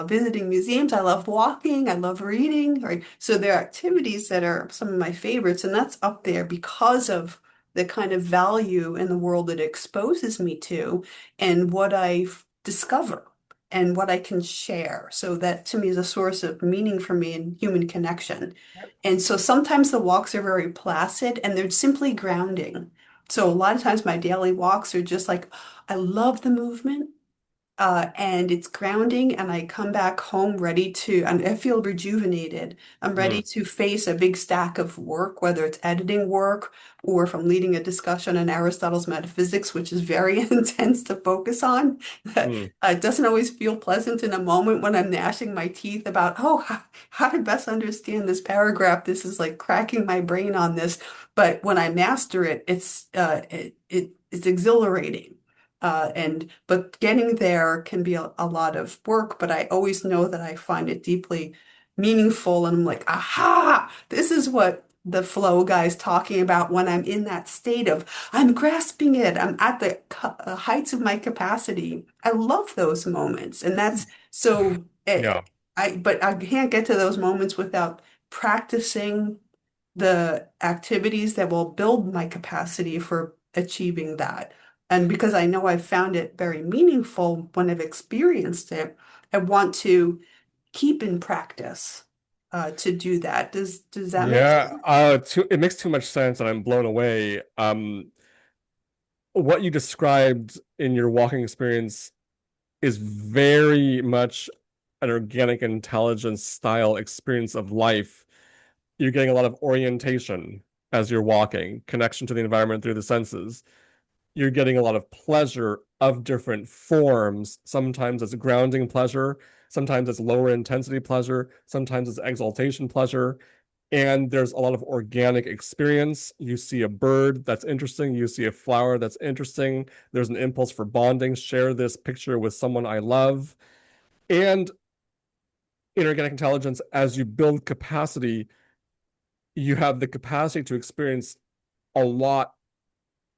visiting museums. I love walking. I love reading. Right? So there are activities that are some of my favorites, and that's up there because of the kind of value in the world it exposes me to and what I discover and what I can share. So that to me is a source of meaning for me and human connection. And so sometimes the walks are very placid and they're simply grounding. So a lot of times my daily walks are just like, I love the movement. And it's grounding, and I come back home ready to, and I feel rejuvenated. I'm ready Mm. to face a big stack of work, whether it's editing work or if I'm leading a discussion on Aristotle's metaphysics, which is very intense to focus on. Mm. It doesn't always feel pleasant in a moment when I'm gnashing my teeth about, oh, how to best understand this paragraph. This is like cracking my brain on this. But when I master it, it's exhilarating. But getting there can be a lot of work, but I always know that I find it deeply meaningful. And I'm like, aha, this is what the flow guy's talking about when I'm in that state of I'm grasping it. I'm at the heights of my capacity. I love those moments. And that's so, Yeah. but I can't get to those moments without practicing the activities that will build my capacity for achieving that. And because I know I've found it very meaningful when I've experienced it, I want to keep in practice to do that. Does that make Yeah. sense? It makes too much sense and I'm blown away. What you described in your walking experience is very much an organic intelligence style experience of life. You're getting a lot of orientation as you're walking, connection to the environment through the senses. You're getting a lot of pleasure of different forms. Sometimes it's grounding pleasure, sometimes it's lower intensity pleasure, sometimes it's exaltation pleasure. And there's a lot of organic experience. You see a bird that's interesting, you see a flower that's interesting. There's an impulse for bonding, share this picture with someone I love. And inorganic intelligence, as you build capacity, you have the capacity to experience a lot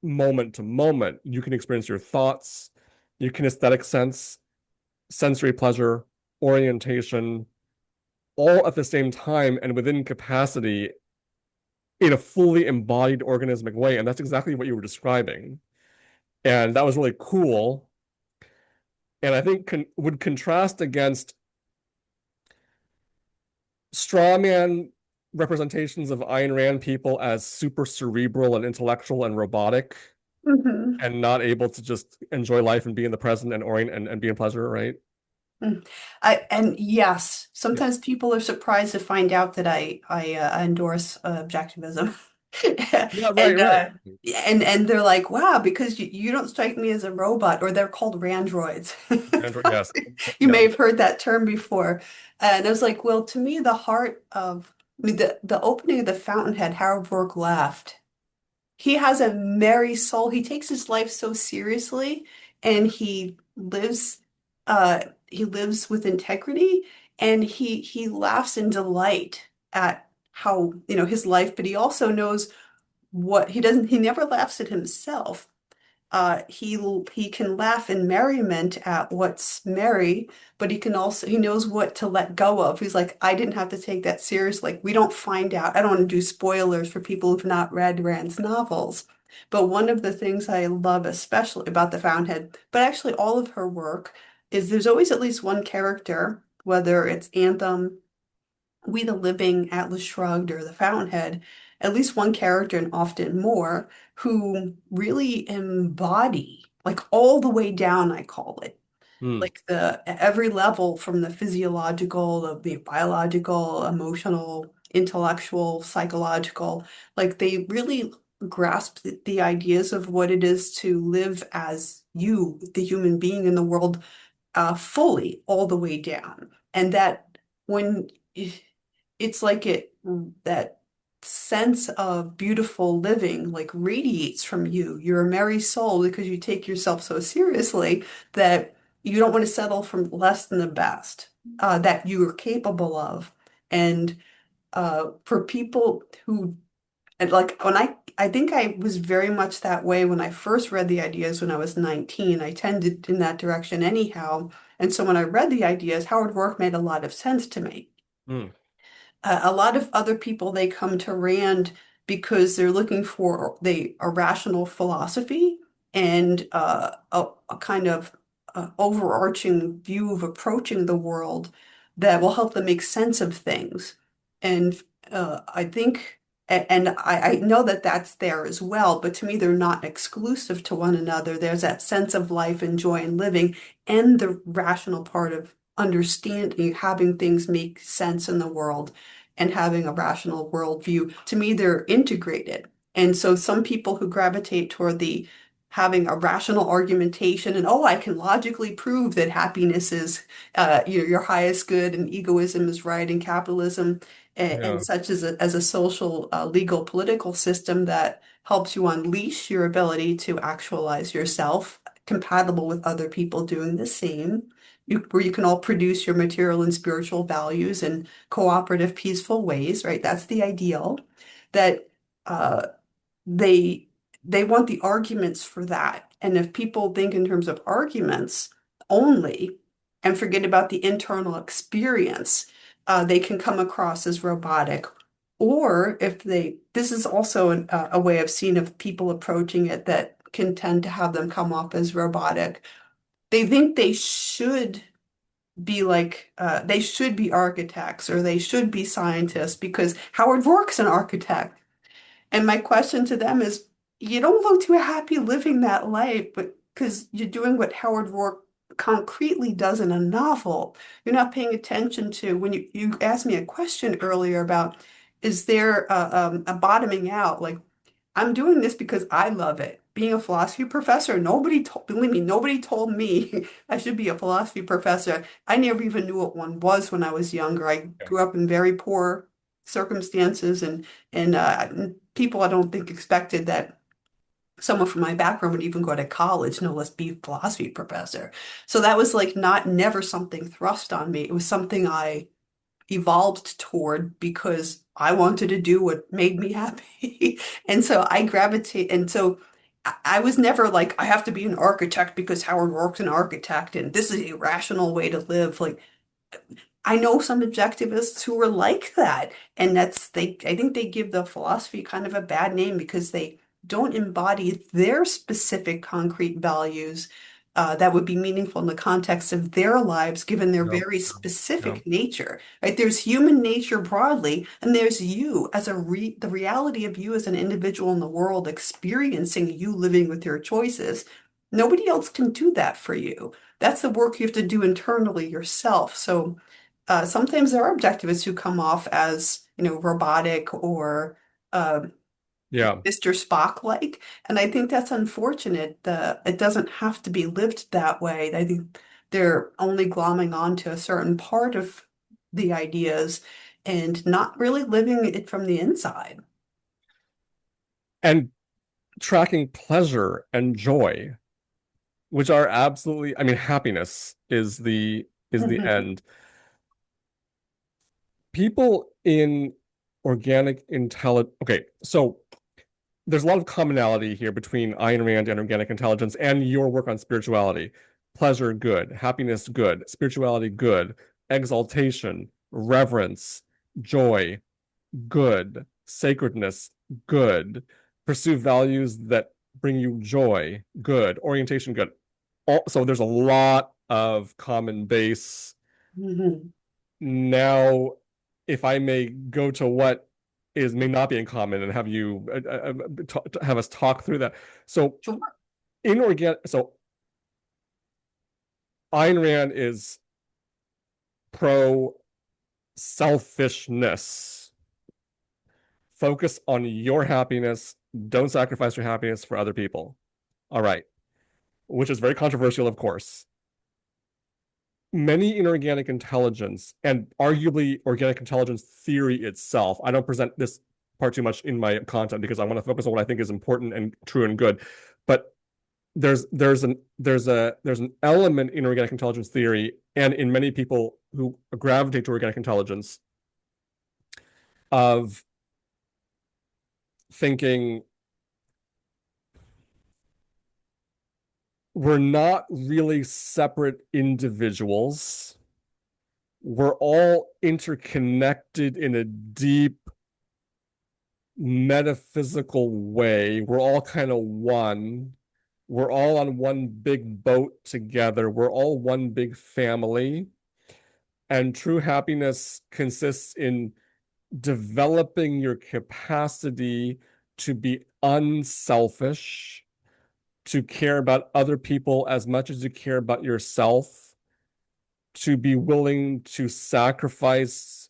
moment to moment. You can experience your thoughts, your kinesthetic sense, sensory pleasure, orientation, all at the same time and within capacity in a fully embodied organismic way. And that's exactly what you were describing. And that was really cool. And I think would contrast against strawman representations of Ayn Rand people as super cerebral and intellectual and robotic Mhm. and not able to just enjoy life and be in the present and orient and be in pleasure, right? And yes, Yeah. sometimes people are surprised to find out that I endorse objectivism, Yeah, right, and right. and they're like, wow, because you don't strike me as a robot, or they're called randroids. Android, yes. You Yeah. may have heard that term before, and I was like, well, to me, the heart of I mean, the opening of the Fountainhead, Howard Rourke laughed. He has a merry soul. He takes his life so seriously and he lives with integrity, and he laughs in delight at how, his life, but he also knows what he never laughs at himself. He can laugh in merriment at what's merry, but he knows what to let go of. He's like, I didn't have to take that serious. Like, we don't find out. I don't want to do spoilers for people who've not read Rand's novels. But one of the things I love especially about the Fountainhead, but actually all of her work, is there's always at least one character, whether it's Anthem, We the Living, Atlas Shrugged, or The Fountainhead, at least one character and often more, who really embody, like all the way down, I call it, Hmm. like the every level from the physiological, the biological, emotional, intellectual, psychological, like they really grasp the ideas of what it is to live as you, the human being in the world, fully all the way down. And that when it's like that sense of beautiful living like radiates from you. You're a merry soul because you take yourself so seriously that you don't want to settle for less than the best that you are capable of. And for people who and like when I think I was very much that way when I first read the ideas when I was 19. I tended in that direction anyhow. And so when I read the ideas, Howard Rourke made a lot of sense to me. Hmm. A lot of other people, they come to Rand because they're looking for a rational philosophy and a kind of overarching view of approaching the world that will help them make sense of things. And I think, and I know that that's there as well, but to me, they're not exclusive to one another. There's that sense of life and joy and living, and the rational part of understanding, having things make sense in the world and having a rational worldview. To me, they're integrated. And so some people who gravitate toward the having a rational argumentation and, oh, I can logically prove that happiness is your highest good and egoism is right and capitalism and Yeah. such as a social, legal, political system that helps you unleash your ability to actualize yourself, compatible with other people doing the same. Where you can all produce your material and spiritual values in cooperative, peaceful ways, right? That's the ideal. That uh, they they want the arguments for that. And if people think in terms of arguments only and forget about the internal experience, they can come across as robotic. Or if this is also a way I've seen of people approaching it that can tend to have them come off as robotic. They think they should be architects or they should be scientists because Howard Rourke's an architect. And my question to them is, you don't look too happy living that life, but because you're doing what Howard Rourke concretely does in a novel. You're not paying attention to when you asked me a question earlier about is there a bottoming out? Like I'm doing this because I love it. Being a philosophy professor, believe me, nobody told me I should be a philosophy professor. I never even knew what one was when I was younger. I Yeah. grew up in very poor circumstances and people I don't think expected that someone from my background would even go to college, no less be a philosophy professor. So that was like not never something thrust on me. It was something I evolved toward because I wanted to do what made me happy. And so I gravitate, and so I was never like, I have to be an architect because Howard Rourke's an architect and this is a rational way to live. Like I know some objectivists who are like that. And I think they give the philosophy kind of a bad name because they don't embody their specific concrete values. that would be meaningful in the context of their lives, given their Yeah, very yeah, specific nature, right? There's human nature broadly, and there's you as the reality of you as an individual in the world, experiencing you living with your choices. Nobody else can do that for you. That's the work you have to do internally yourself. So sometimes there are objectivists who come off as, robotic or uh, yeah. Mr. Spock-like, and I think that's unfortunate. It doesn't have to be lived that way. I think they're only glomming onto a certain part of the ideas and not really living it from the inside. And tracking pleasure and joy, which are absolutely, I mean, happiness is the Mhm. end. People in organic intelligence. Okay, so there's a lot of commonality here between Ayn Rand and organic intelligence and your work on spirituality. Pleasure, good. Happiness, good. Spirituality, good. Exaltation, reverence, joy, good. Sacredness, good. Pursue values that bring you joy, good. Orientation, good. So there's a lot of common base. Mhm. Now, if I may go to what is may not be in common and have you have us talk through that. So Sure. so Ayn Rand is pro selfishness. Focus on your happiness. Don't sacrifice your happiness for other people. All right, which is very controversial, of course. Many inorganic intelligence and arguably organic intelligence theory itself. I don't present this part too much in my content because I want to focus on what I think is important and true and good. But there's an element in organic intelligence theory and in many people who gravitate to organic intelligence of thinking we're not really separate individuals. We're all interconnected in a deep metaphysical way. We're all kind of one. We're all on one big boat together. We're all one big family. And true happiness consists in developing your capacity to be unselfish, to care about other people as much as you care about yourself, to be willing to sacrifice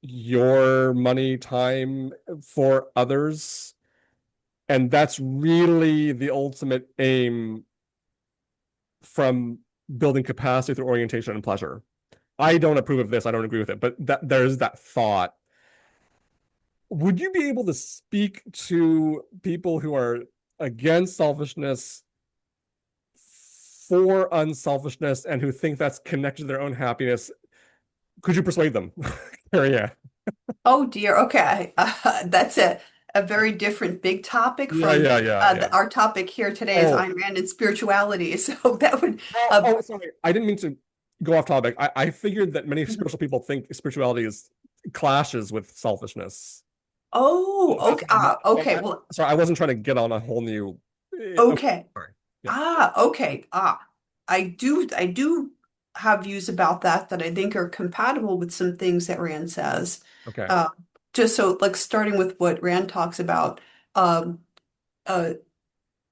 your money, time for others. And that's really the ultimate aim from building capacity through orientation and pleasure. I don't approve of this. I don't agree with it, but there's that thought. Would you be able to speak to people who are against selfishness for unselfishness and who think that's connected to their own happiness? Could you persuade them? Yeah. Oh dear. Okay. That's a very different big topic Yeah, from yeah, yeah, yeah. our topic here today is Oh, Ayn Rand and spirituality. So that would, oh, uh, oh, sorry. I didn't mean to go off topic. I figured that many mhm. spiritual people think spirituality is clashes with selfishness. Oh, That's okay. what I meant. Okay. Well, Sorry, I wasn't trying to get on a whole new. Okay, okay. sorry. Yeah. Okay. I do have views about that I think are compatible with some things that Rand says. Okay. Uh, just so, like, starting with what Rand talks about, um, uh,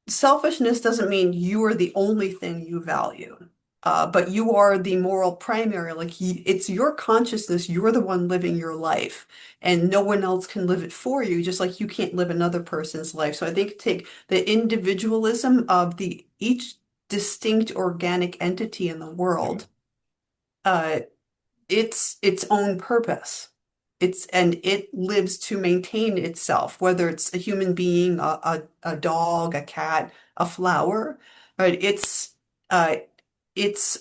selfishness doesn't mean you are the only thing you value, but you are the moral primary. Like, it's your consciousness. You're the one living your life, and no one else can live it for you, just like you can't live another person's life. So I think take the individualism of the each distinct organic entity in the Yeah. world, uh, its own purpose. And it lives to maintain itself, whether it's a human being, a dog, a cat, a flower, right? Uh it's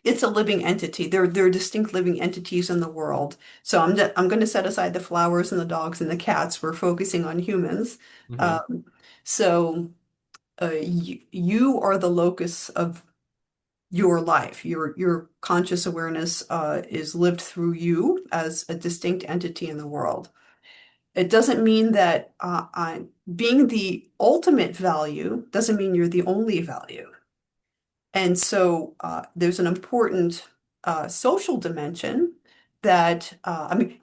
it's a living entity. They're distinct living entities in the world. So I'm going to set aside the flowers and the dogs and the cats. We're focusing on humans. Hmm. Um, so you are the locus of your life. Your conscious awareness is lived through you as a distinct entity in the world. It doesn't mean that being the ultimate value doesn't mean you're the only value. And so there's an important social dimension that, I mean,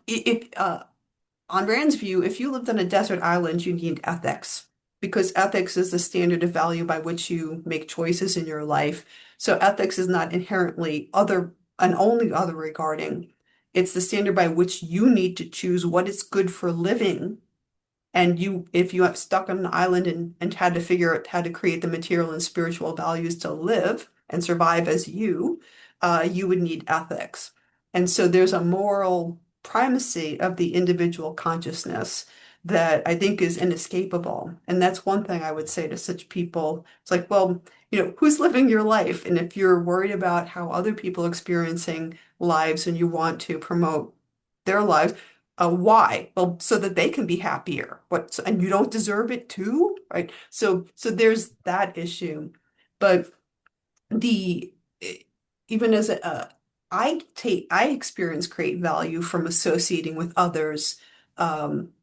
on Rand's view, if you lived on a desert island, you need ethics because ethics is the standard of value by which you make choices in your life. So ethics is not inherently other and only other regarding. It's the standard by which you need to choose what is good for living, and you, if you got stuck on an island and had to figure out how to create the material and spiritual values to live and survive as you would need ethics. And so there's a moral primacy of the individual consciousness that I think is inescapable. And that's one thing I would say to such people. It's like, well, who's living your life? And if you're worried about how other people are experiencing lives and you want to promote their lives, why? Well, so that they can be happier. And you don't deserve it too, right? So there's that issue. But the even as I experience great value from associating with others,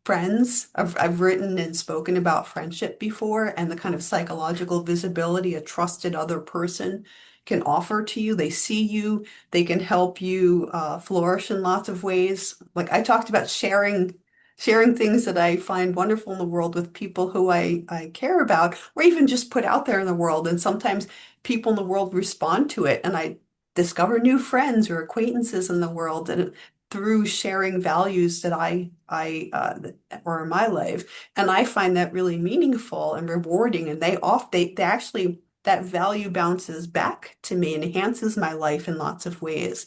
friends. I've written and spoken about friendship before and the kind of psychological visibility a trusted other person can offer to you. They see you, they can help you flourish in lots of ways. Like I talked about sharing things that I find wonderful in the world with people who I care about, or even just put out there in the world. And sometimes people in the world respond to it, and I discover new friends or acquaintances in the world, and through sharing values that that were in my life, and I find that really meaningful and rewarding. And they actually that value bounces back to me and enhances my life in lots of ways.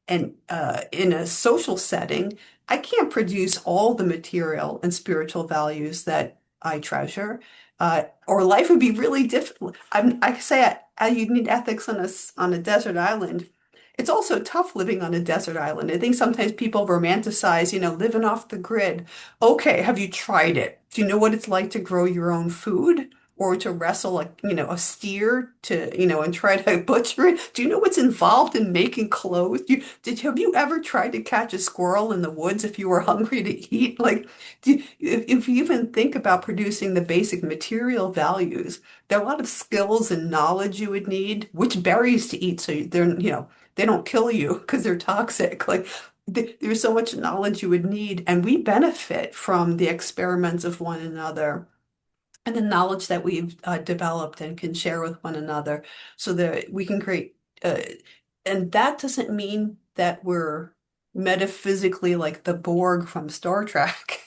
In a social setting, I can't produce all the material and spiritual values that I treasure, or life would be really difficult. I say you need ethics on a desert island. It's also tough living on a desert island. I think sometimes people romanticize, living off the grid. Okay, have you tried it? Do you know what it's like to grow your own food? Or to wrestle a steer and try to butcher it. Do you know what's involved in making clothes? Have you ever tried to catch a squirrel in the woods if you were hungry to eat? Like, if you even think about producing the basic material values, there are a lot of skills and knowledge you would need, which berries to eat so they don't kill you because they're toxic. Like, there's so much knowledge you would need, and we benefit from the experiments of one another and the knowledge that we've developed and can share with one another so that we can create and that doesn't mean that we're metaphysically like the Borg from Star Trek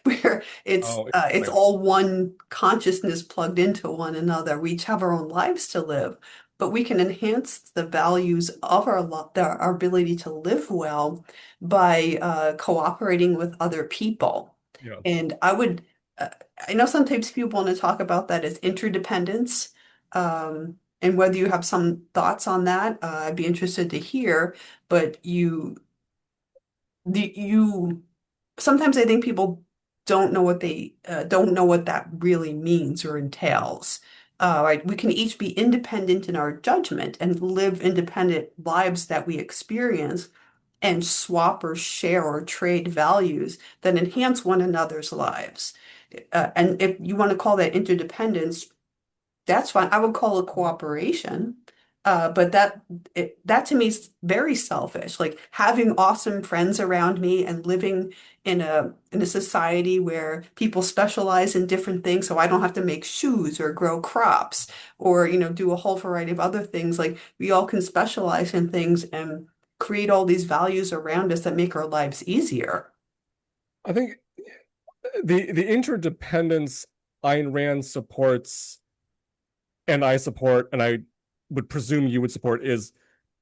where Oh, it's interesting. all one consciousness plugged into one another. We each have our own lives to live, but we can enhance the values of our ability to live well by cooperating with other people. Yeah. And uh, I know sometimes people want to talk about that as interdependence, and whether you have some thoughts on that, I'd be interested to hear. But you, sometimes I think people don't know what that really means or entails. Right? We can each be independent in our judgment and live independent lives that we experience and swap or share or trade values that enhance one another's lives. And if you want to call that interdependence, that's fine. I would call it cooperation. But that to me is very selfish. Like having awesome friends around me and living in a society where people specialize in different things, so I don't have to make shoes or grow crops or do a whole variety of other things. Like we all can specialize in things and create all these values around us that make our lives easier. I think the interdependence Ayn Rand supports and I support, and I would presume you would support, is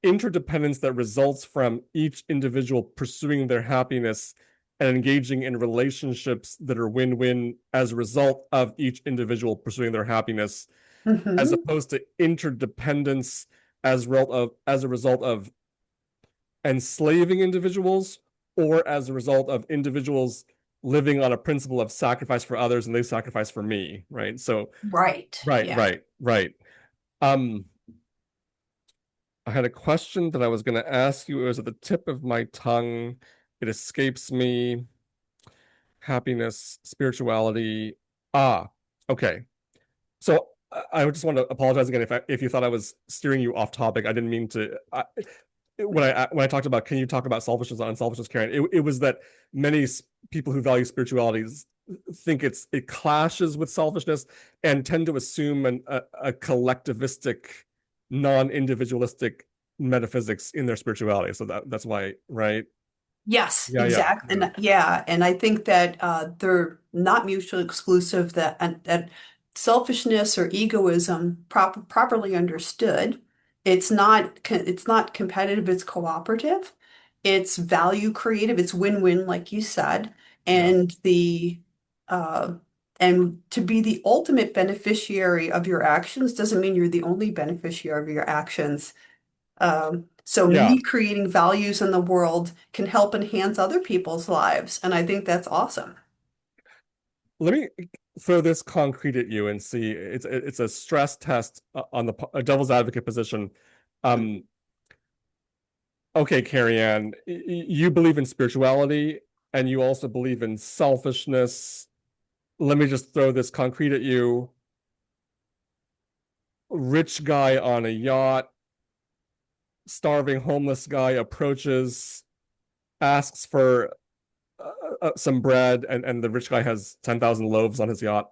interdependence that results from each individual pursuing their happiness and engaging in relationships that are win-win as a result of each individual pursuing their happiness, as Hmm. opposed to interdependence as a result of enslaving individuals or as a result of individuals living on a principle of sacrifice for others and they sacrifice for me, right? So, Right. right, Yeah. right, right. Um, I had a question that I was going to ask you. It was at the tip of my tongue. It escapes me. happiness, spirituality. Ah, okay. So I just want to apologize again if you thought I was steering you off topic. I didn't mean to. When I talked about can you talk about selfishness and unselfishness, Karen, it was that many people who value spiritualities think it clashes with selfishness and tend to assume a collectivistic, non-individualistic metaphysics in their spirituality. So that's why, right? Yes, Yeah, yeah, exactly. yeah, And yeah, and I think that they're not mutually exclusive, that and that selfishness or egoism properly understood, it's not competitive, it's cooperative. It's value creative, it's win-win like you said. yeah, And the uh and to be the ultimate beneficiary of your actions doesn't mean you're the only beneficiary of your actions. So yeah. me creating values in the world can help enhance other people's lives, and I think that's awesome. Let me throw this concrete at you and see. It's a stress test on the a devil's advocate position. Um, okay, Carrie-Ann, you believe in spirituality and you also believe in selfishness. Let me just throw this concrete at you. Rich guy on a yacht, starving homeless guy approaches, asks for some bread, and the rich guy has 10,000 loaves on his yacht.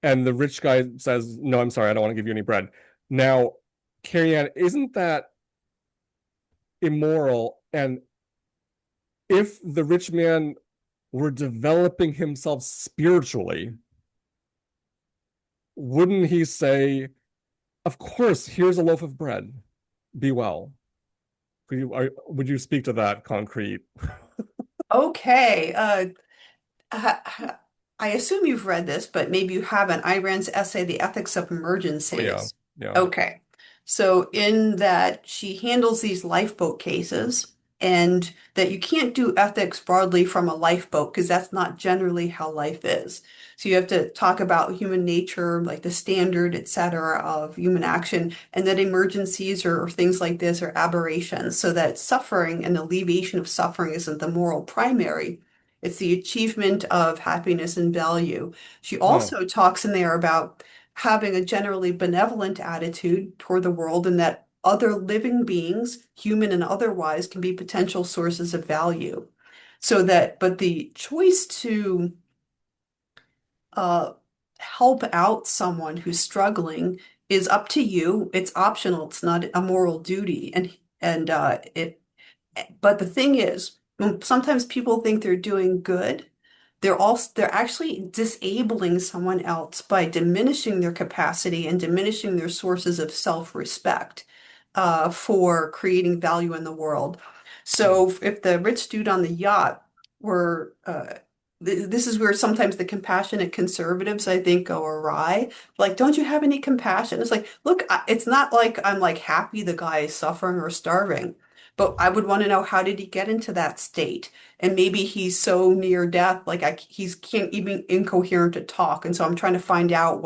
And the rich guy says, "No, I'm sorry, I don't want to give you any bread." Now, Carrie-Ann, isn't that immoral? And if the rich man were developing himself spiritually, wouldn't he say, "Of course, here's a loaf of bread. Be well." Would you speak to that concrete? Okay, I I assume you've read this, but maybe you haven't. Ayn essay, The Ethics of Oh yeah, Emergencies. yeah. Okay. So in that she handles these lifeboat cases and that you can't do ethics broadly from a lifeboat because that's not generally how life is. So you have to talk about human nature, like the standard, et cetera, of human action, and that emergencies or things like this are aberrations, so that suffering and alleviation of suffering isn't the moral primary. It's the achievement of happiness and value. She Huh. also talks in there about having a generally benevolent attitude toward the world and that other living beings, human and otherwise, can be potential sources of value. But the choice to uh, help out someone who's struggling is up to you. It's optional. It's not a moral duty. But the thing is, sometimes people think they're doing good. They're actually disabling someone else by diminishing their capacity and diminishing their sources of self-respect for creating value in the world. Hmm. So if the rich dude on the yacht were this is where sometimes the compassionate conservatives, I think, go awry. Like, don't you have any compassion? It's like, look, it's not like I'm like happy the guy is suffering or starving. But I would want to know, how did he get into that state? And maybe he's so near death, like he's can't even incoherent to talk. And so I'm trying to find out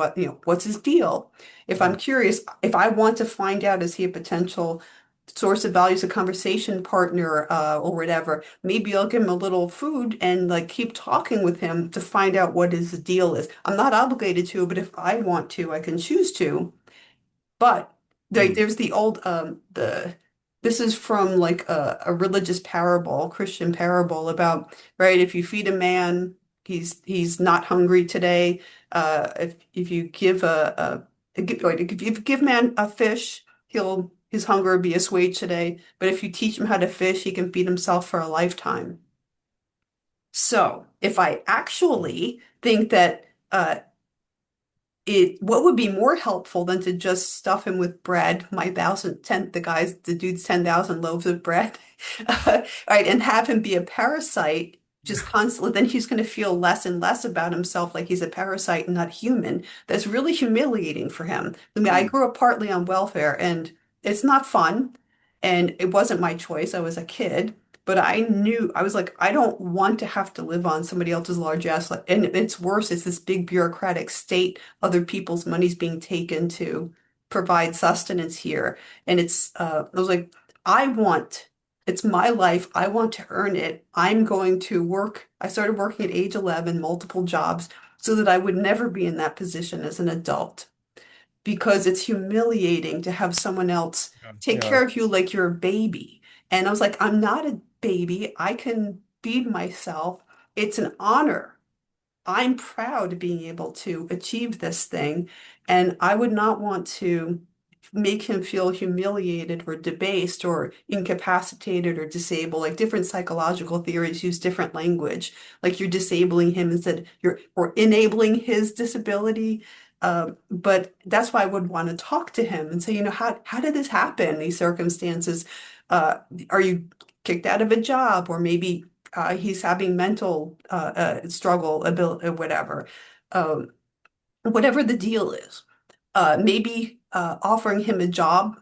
what's his deal. If Hmm. I'm curious, if I want to find out, is he a potential source of values, a conversation partner, or whatever, maybe I'll give him a little food and like keep talking with him to find out what his deal is. I'm not obligated to, but if I want to, I can choose to. But Hmm. there's the old the this is from like a religious parable, Christian parable about, right, if you feed a man, he's not hungry today. If you give if you give man a fish, he'll his hunger will be assuaged today. But if you teach him how to fish, he can feed himself for a lifetime. So if I actually think that what would be more helpful than to just stuff him with bread, the dude's 10,000 loaves of bread, right, and have him be a parasite just constantly, then he's going to feel less and less about himself like he's a parasite and not human. That's really humiliating for him. I mean, I Hmm. grew up partly on welfare and it's not fun. And it wasn't my choice. I was a kid. But I was like, I don't want to have to live on somebody else's largesse. And it's worse, it's this big bureaucratic state, other people's money's being taken to provide sustenance here. And I was like, I want It's my life. I want to earn it. I'm going to work. I started working at age 11, multiple jobs, so that I would never be in that position as an adult because it's humiliating to have someone else Yeah. take Yeah. care of you like you're a baby. And I was like, I'm not a baby. I can feed myself. It's an honor. I'm proud of being able to achieve this thing, and I would not want to make him feel humiliated or debased or incapacitated or disabled. Like different psychological theories use different language. Like you're disabling him instead, you're or enabling his disability. But that's why I would want to talk to him and say, how did this happen? These circumstances. Uh, are you kicked out of a job, or maybe he's having mental struggle, ability, whatever. Um, Whatever the deal is, maybe offering him a job,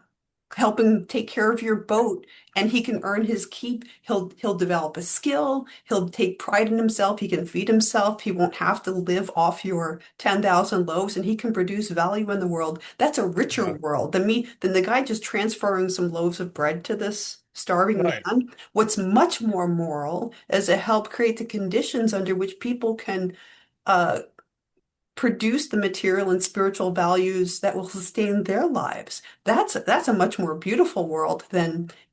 helping take care of your boat, and he can earn his keep. He'll develop a skill. He'll take pride in himself. He can feed himself. He won't have to live off your 10,000 loaves, and he can produce value in the world. That's a richer Yeah. world than the guy just transferring some loaves of bread to this starving Right. man. What's much more moral is to help create the conditions under which people can uh, produce the material and spiritual values that will sustain their lives. That's a much more beautiful world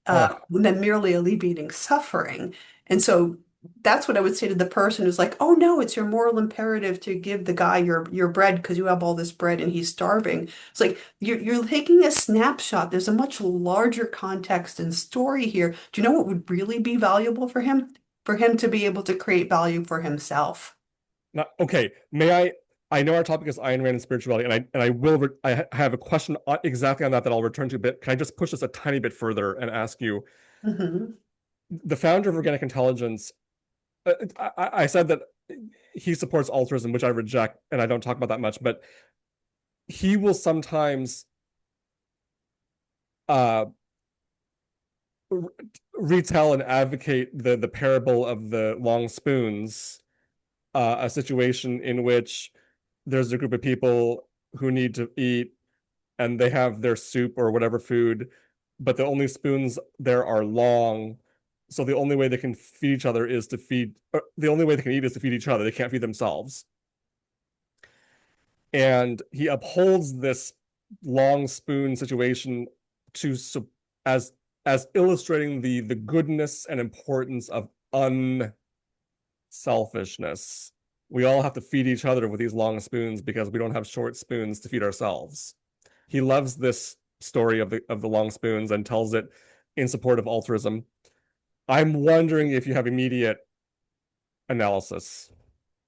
Oh, than merely alleviating suffering. And so that's what I would say to the person who's like, "Oh no, it's your moral imperative to give the guy your bread because you have all this bread and he's starving." It's like you're taking a snapshot. There's a much larger context and story here. Do you know what would really be valuable for him? For him to be able to create value for himself. not okay. May I? I know our topic is Ayn Rand and spirituality, and I will. Have a question exactly on that I'll return to. But can I just push this a tiny bit further and ask you, Mhm. the founder of organic intelligence? I said that he supports altruism, which I reject, and I don't talk about that much. But he will sometimes uh, retell and advocate the parable of the long spoons, a situation in which there's a group of people who need to eat and they have their soup or whatever food, but the only spoons there are long. So the only way they can feed each other is to feed, the only way they can eat is to feed each other. They can't feed themselves. And he upholds this long spoon situation to as as illustrating the goodness and importance of unselfishness. We all have to feed each other with these long spoons because we don't have short spoons to feed ourselves. He loves this story of the long spoons and tells it in support of altruism. I'm wondering if you have immediate analysis.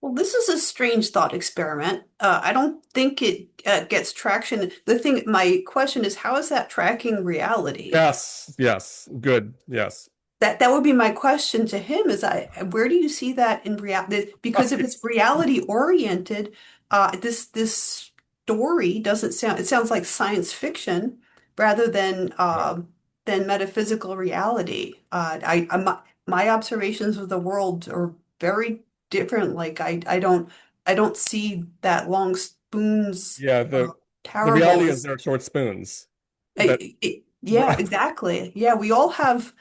Well, this is a strange thought experiment. I don't think it gets traction. My question is, how is that tracking reality? Yes, yes, good, yes. That would be my question to him is where do you see that in reality? Because if it's reality oriented, this story doesn't sound, it sounds like science fiction rather than metaphysical reality. My observations of the world are very different. Like I don't see that long spoons Yeah, the parable reality is as there are short spoons that yeah, exactly. Yeah, we all have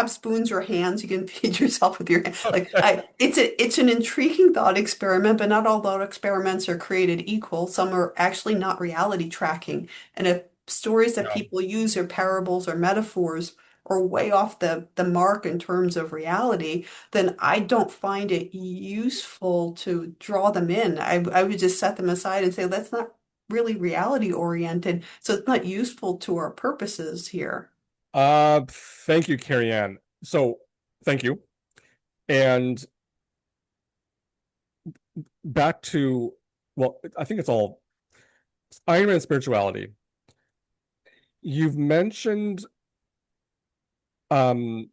spoons or hands. You can feed yourself with your hand. It's an intriguing thought experiment, but not all thought experiments are created equal. Some are actually not reality tracking. And if stories that yeah. people use or parables or metaphors are way off the mark in terms of reality, then I don't find it useful to draw them in. I would just set them aside and say, let's not really reality oriented, so it's not useful to our purposes here. Thank you, Carrie-Ann. So thank you. And back to, well, I think it's all Iron Man spirituality. You've mentioned um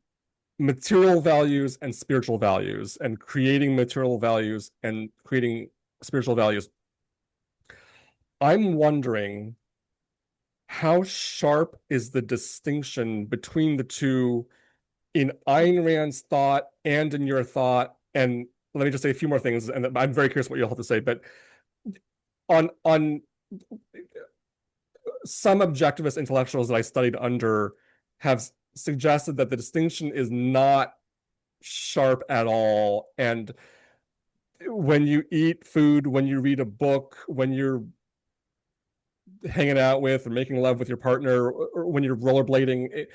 material values and spiritual values and creating material values and creating spiritual values. I'm wondering how sharp is the distinction between the two in Ayn Rand's thought and in your thought? And let me just say a few more things, and I'm very curious what you'll have to say. But on some objectivist intellectuals that I studied under, have suggested that the distinction is not sharp at all. And when you eat food, when you read a book, when you're hanging out with or making love with your partner, or when you're rollerblading,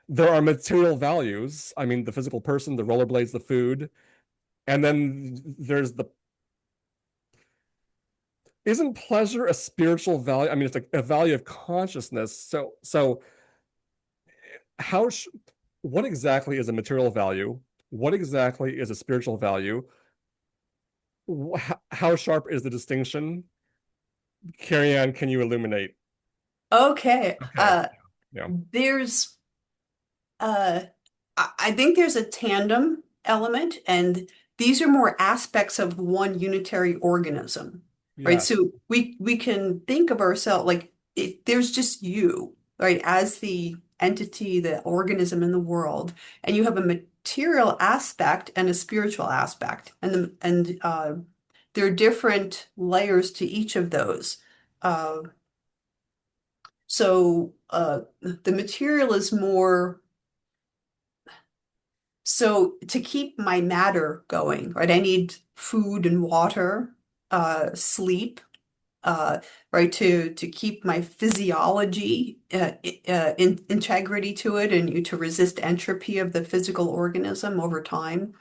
there are material values. I mean, the physical person, the rollerblades, the food. And then there's the, isn't pleasure a spiritual value? I mean, it's a value of consciousness. So how, what exactly is a material value? What exactly is a spiritual value? How sharp is the distinction? Carrie-Ann, can you illuminate? Okay. Okay. Yeah. There's I think there's a tandem element, and these are more aspects of one unitary organism, right? Yes. So we can think of ourselves like there's just you, right, as the entity, the organism in the world, and you have a material aspect and a spiritual aspect, and there are different layers to each of those. Uh, the material is more. So to keep my matter going, right, I need food and water, sleep, uh, right, to keep my physiology integrity to it, and to resist entropy of the physical organism over time,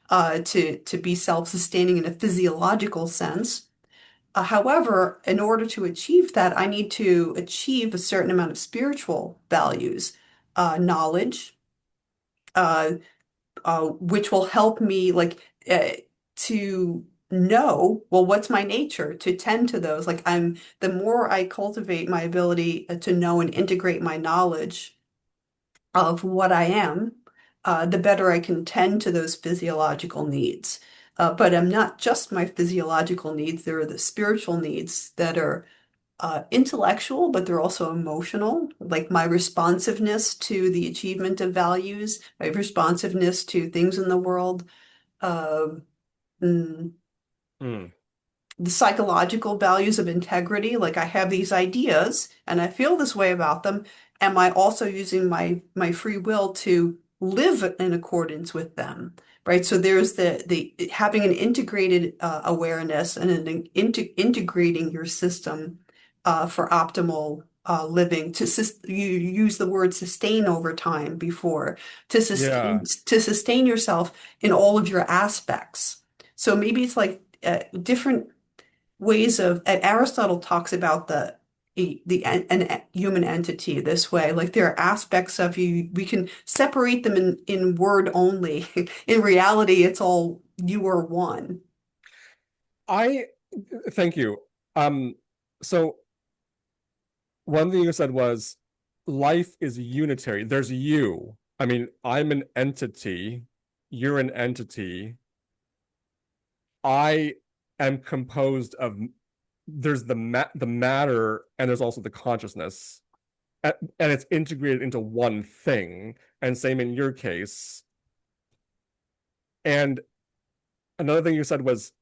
to be self-sustaining in a physiological sense. However, in order to achieve that, I need to achieve a certain amount of spiritual values, knowledge. Uh, which will help me to know, well, what's my nature, to tend to those. Like the more I cultivate my ability to know and integrate my knowledge of what I am, the better I can tend to those physiological needs. But I'm not just my physiological needs. There are the spiritual needs that are intellectual, but they're also emotional, like my responsiveness to the achievement of values, my responsiveness to things in the world, uh, mm, Mm. the psychological values of integrity. Like I have these ideas and I feel this way about them. Am I also using my free will to live in accordance with them? Right. So there's the having an integrated awareness and an integrating your system for optimal living. You use the word sustain over time before, Yeah. to sustain yourself in all of your aspects. So maybe it's like different ways of, and Aristotle talks about an human entity this way. Like there are aspects of you, we can separate them in word only. In reality, it's all you are one. I thank you. Um, so one thing you said was life is unitary. There's you. I mean, I'm an entity, you're an entity. I am composed of, there's the matter, and there's also the consciousness. And it's integrated into one thing. And same in your case. And another thing you said was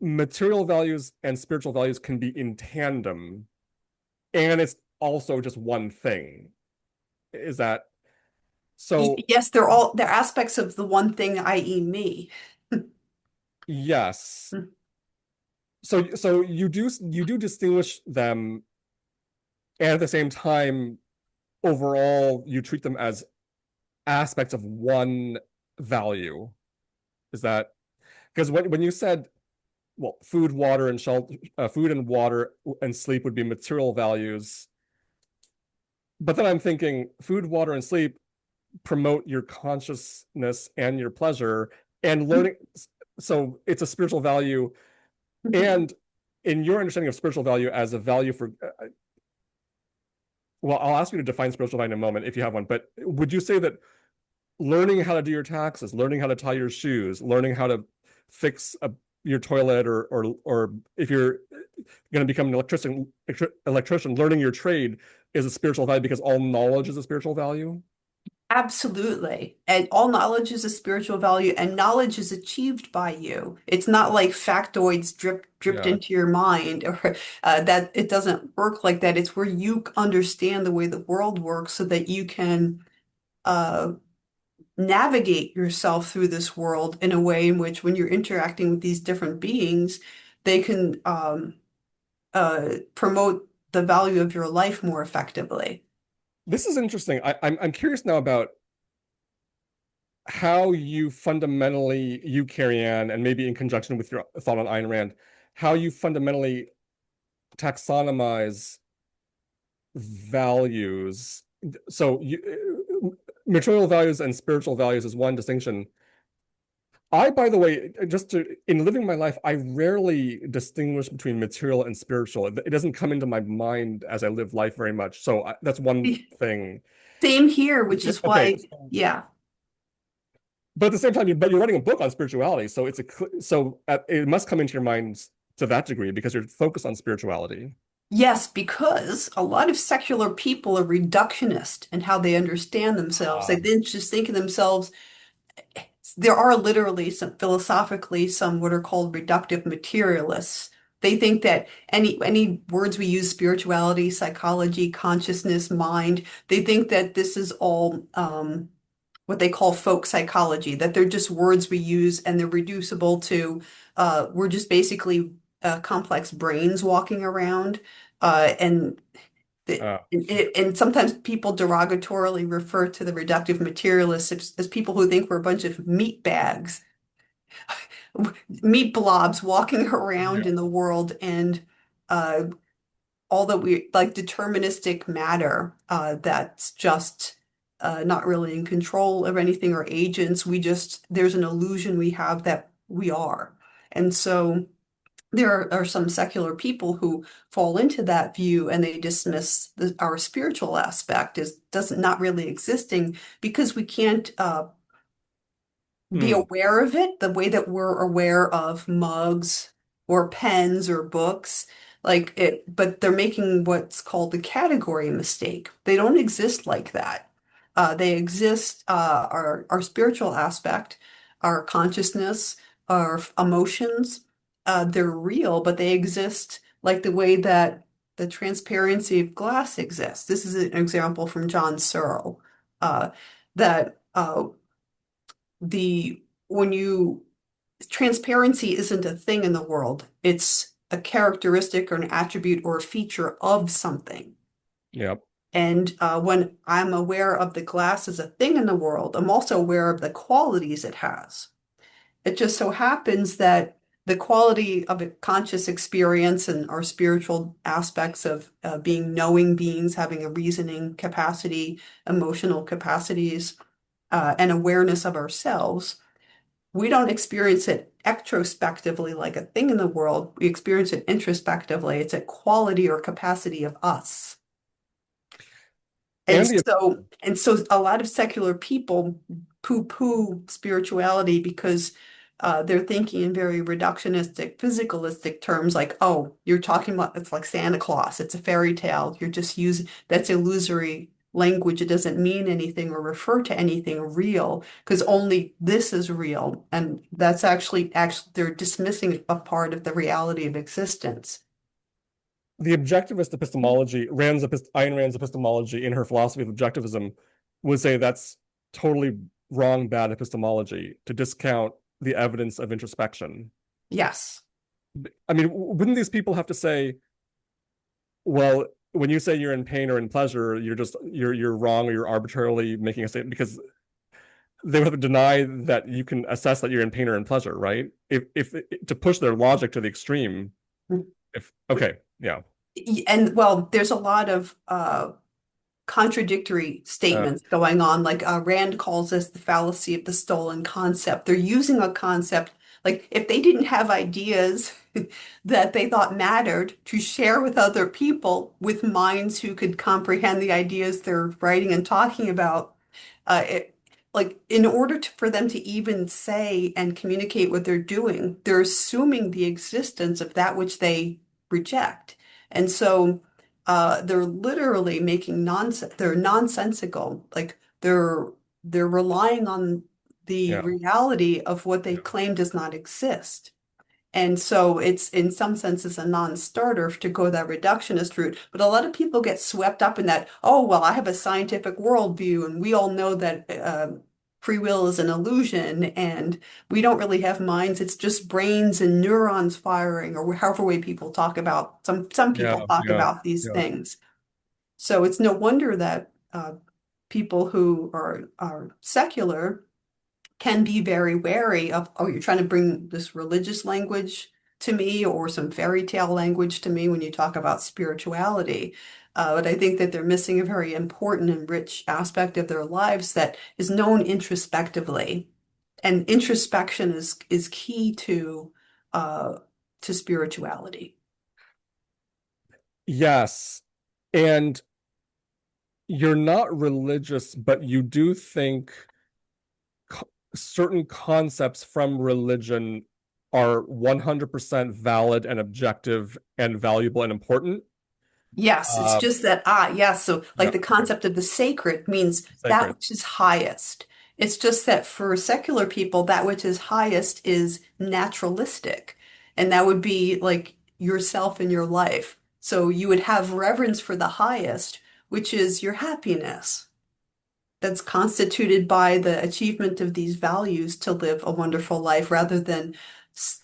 material values and spiritual values can be in tandem, and it's also just one thing. Is that so? Yes, they're aspects of the one thing, i.e. me. Yes. So you do distinguish them, and at the same time, overall, you treat them as aspects of one value. Is that because when you said, well, food, water, and shelter, food and water and sleep would be material values, but then I'm thinking food, water, and sleep promote your consciousness and your pleasure and learning. So it's a spiritual value. And in your understanding of spiritual value as a value for, well, I'll ask you to define spiritual value in a moment if you have one, but would you say that learning how to do your taxes, learning how to tie your shoes, learning how to fix your toilet, or if you're going to become an electrician, learning your trade is a spiritual value because all knowledge is a spiritual value? Absolutely. And all knowledge is a spiritual value, and knowledge is achieved by you. It's not like factoids dripped Yeah. into your mind, or that it doesn't work like that. It's where you understand the way the world works so that you can uh, navigate yourself through this world in a way in which when you're interacting with these different beings, they can promote the value of your life more effectively. This is interesting. I'm curious now about how you fundamentally, you, Carrie-Ann, and maybe in conjunction with your thought on Ayn Rand, how you fundamentally taxonomize values. So material values and spiritual values is one distinction. I, by the way, in living my life, I rarely distinguish between material and spiritual. It doesn't come into my mind as I live life very much. So that's one thing. Same here, which is Okay, why, yeah. but at the same time, but you're writing a book on spirituality, so it must come into your mind to that degree because you're focused on spirituality. Yes, because a lot of secular people are reductionist in how they understand themselves. They then just think of themselves, there are literally some philosophically some what are called reductive materialists. They think that any words we use, spirituality, psychology, consciousness, mind, they think that this is all what they call folk psychology, that they're just words we use and they're reducible to we're just basically complex brains walking around. And Uh, and sometimes people derogatorily refer to the reductive materialists as people who think we're a bunch of meat bags, meat blobs walking around yeah. in the world, and uh, all that we like deterministic matter that's just not really in control of anything or agents. We just, there's an illusion we have that we are. And so are some secular people who fall into that view and they dismiss our spiritual aspect as doesn't not really existing because we can't be Hmm. aware of it the way that we're aware of mugs or pens or books. Like it, but they're making what's called the category mistake. They don't exist like that. They exist, our spiritual aspect, our consciousness, our emotions, they're real, but they exist like the way that the transparency of glass exists. This is an example from John Searle, that the when you transparency isn't a thing in the world. It's a characteristic or an attribute or a feature of something. Yeah. And when I'm aware of the glass as a thing in the world, I'm also aware of the qualities it has. It just so happens that the quality of a conscious experience and our spiritual aspects of being knowing beings, having a reasoning capacity, emotional capacities, and awareness of ourselves, we don't experience it extrospectively like a thing in the world. We experience it introspectively. It's a quality or capacity of us. And And the a lot of secular people poo-poo spirituality because they're thinking in very reductionistic, physicalistic terms like, oh, you're talking about it's like Santa Claus, it's a fairy tale. You're just using that's illusory language. It doesn't mean anything or refer to anything real because only this is real. And that's actually they're dismissing a part of the reality of existence. the objectivist epistemology, Ayn Rand's epistemology in her philosophy of objectivism would say that's totally wrong, bad epistemology to discount the evidence of introspection. Yes. I mean, wouldn't these people have to say, well, when you say you're in pain or in pleasure, you're wrong or you're arbitrarily making a statement because they would have to deny that you can assess that you're in pain or in pleasure, right? If to push their logic to the extreme, if okay, yeah. And well, there's a lot of contradictory Uh, statements going on. Like Rand calls this the fallacy of the stolen concept. They're using a concept, like if they didn't have ideas that they thought mattered to share with other people with minds who could comprehend the ideas they're writing and talking about, it, like in order for them to even say and communicate what they're doing, they're assuming the existence of that which they reject. And so they're literally making nonsense. They're nonsensical. Like they're relying on the yeah, reality of what they yeah. claim does not exist. And so it's in some senses a non-starter to go that reductionist route. But a lot of people get swept up in that, oh, well, I have a scientific worldview, and we all know that free will is an illusion, and we don't really have minds. It's just brains and neurons firing, or however way people talk about some people Yeah, talk yeah, about these yeah. things. So it's no wonder that people who are secular can be very wary of, oh, you're trying to bring this religious language to me or some fairy tale language to me when you talk about spirituality. But I think that they're missing a very important and rich aspect of their lives that is known introspectively. And introspection is key uh, to spirituality. Yes. And you're not religious, but you do think certain concepts from religion are 100% valid and objective and valuable and important. Yes, it's Uh, just that, yes. So, like yeah, the okay. concept of the sacred means that Sacred. which is highest. It's just that for secular people, that which is highest is naturalistic. And that would be like yourself in your life. So, you would have reverence for the highest, which is your happiness that's constituted by the achievement of these values to live a wonderful life rather than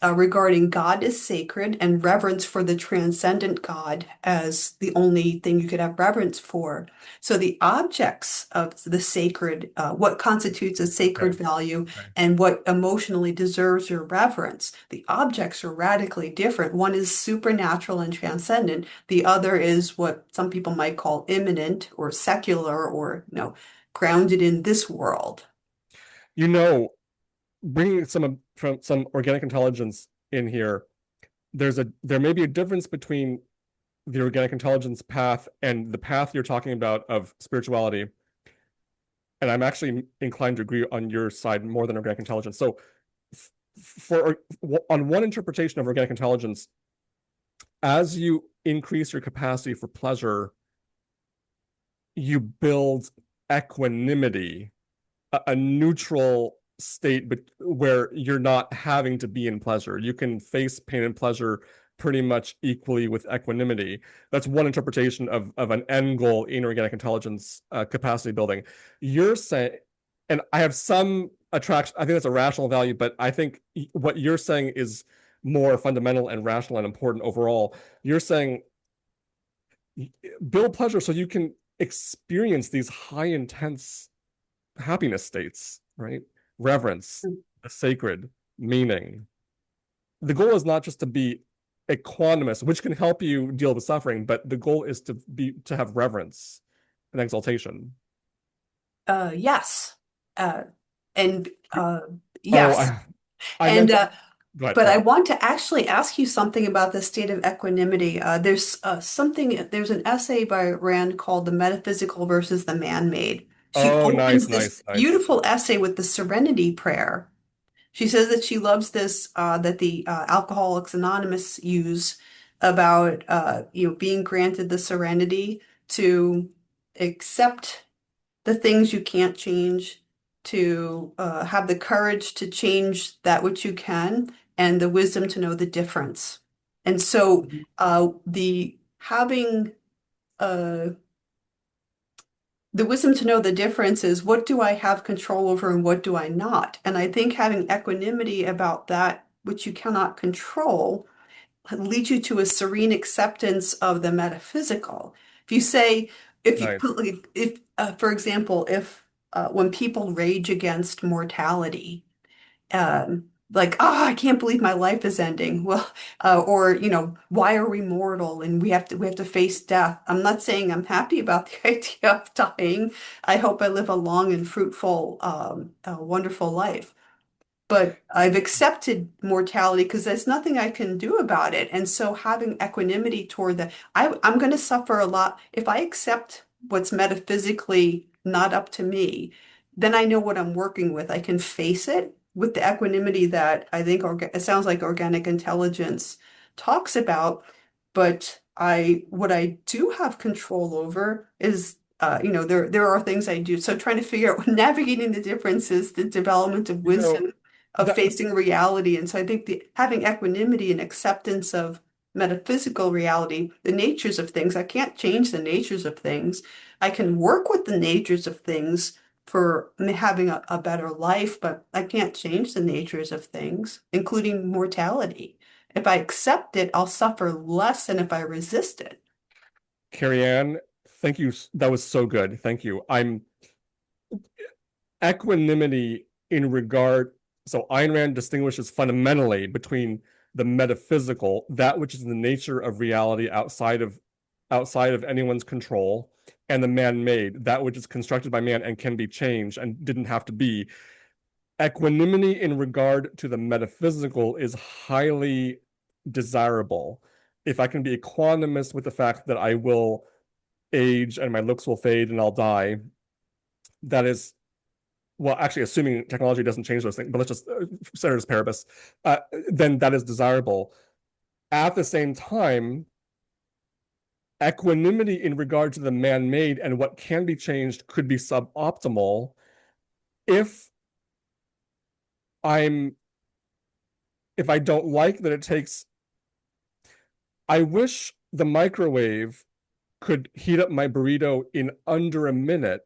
regarding God as sacred and reverence for the transcendent God as the only thing you could have reverence for. So the objects of the sacred, what constitutes a Okay. sacred value Okay. and what emotionally deserves your reverence, the objects are radically different. One is supernatural and transcendent. The other is what some people might call immanent or secular or, grounded in this world. You know, bringing from some organic intelligence in here, there may be a difference between the organic intelligence path and the path you're talking about of spirituality. And I'm actually inclined to agree on your side more than organic intelligence. So, for on one interpretation of organic intelligence, as you increase your capacity for pleasure, you build equanimity, a neutral state, but where you're not having to be in pleasure. You can face pain and pleasure pretty much equally with equanimity. That's one interpretation of an end goal in organic intelligence capacity building. You're saying, and I have some attraction, I think that's a rational value, but I think what you're saying is more fundamental and rational and important overall. You're saying build pleasure so you can experience these high intense happiness states, right? Reverence, the sacred, meaning. The goal is not just to be equanimous, which can help you deal with suffering, but the goal is to have reverence and exaltation. Yes. Uh, and Oh, yes. I And meant to, go ahead, but go I ahead. want to actually ask you something about the state of equanimity. There's an essay by Rand called The Metaphysical versus the Man-Made. She Oh, nice, opens this nice, nice. beautiful essay with the Serenity Prayer. She says that she loves this, that the Alcoholics Anonymous use about, being granted the serenity to accept the things you can't change, to have the courage to change that which you can, and the wisdom to know the difference. And so, the having uh, the wisdom to know the difference is what do I have control over and what do I not? And I think having equanimity about that which you cannot control leads you to a serene acceptance of the metaphysical. If you say, if you Nice. if for example, if when people rage against mortality, like, oh, I can't believe my life is ending. Well, or why are we mortal and we have to face death. I'm not saying I'm happy about the idea of dying. I hope I live a long and fruitful, wonderful life. But I've accepted mortality because there's nothing I can do about it. And so having equanimity toward that, I'm going to suffer a lot. If I accept what's metaphysically not up to me, then I know what I'm working with. I can face it with the equanimity that I think it sounds like organic intelligence talks about. But what I do have control over is there are things I do. So trying to figure out navigating the differences, the development of You know, wisdom of That facing reality. And so I think having equanimity and acceptance of metaphysical reality, the natures of things, I can't change the natures of things. I can work with the natures of things for having a better life, but I can't change the natures of things, including mortality. If I accept it, I'll suffer less than if I resist it. Carrie-Ann, thank you. That was so good. Thank you. I'm equanimity in regard. So Ayn Rand distinguishes fundamentally between the metaphysical, that which is the nature of reality outside of anyone's control, and the man-made, that which is constructed by man and can be changed and didn't have to be. Equanimity in regard to the metaphysical is highly desirable. If I can be equanimous with the fact that I will age and my looks will fade and I'll die, that is, well, actually, assuming technology doesn't change those things, but let's just ceteris paribus, uh, then that is desirable. At the same time, equanimity in regard to the man-made and what can be changed could be suboptimal if I'm if I don't like that it takes. I wish the microwave could heat up my burrito in under a minute.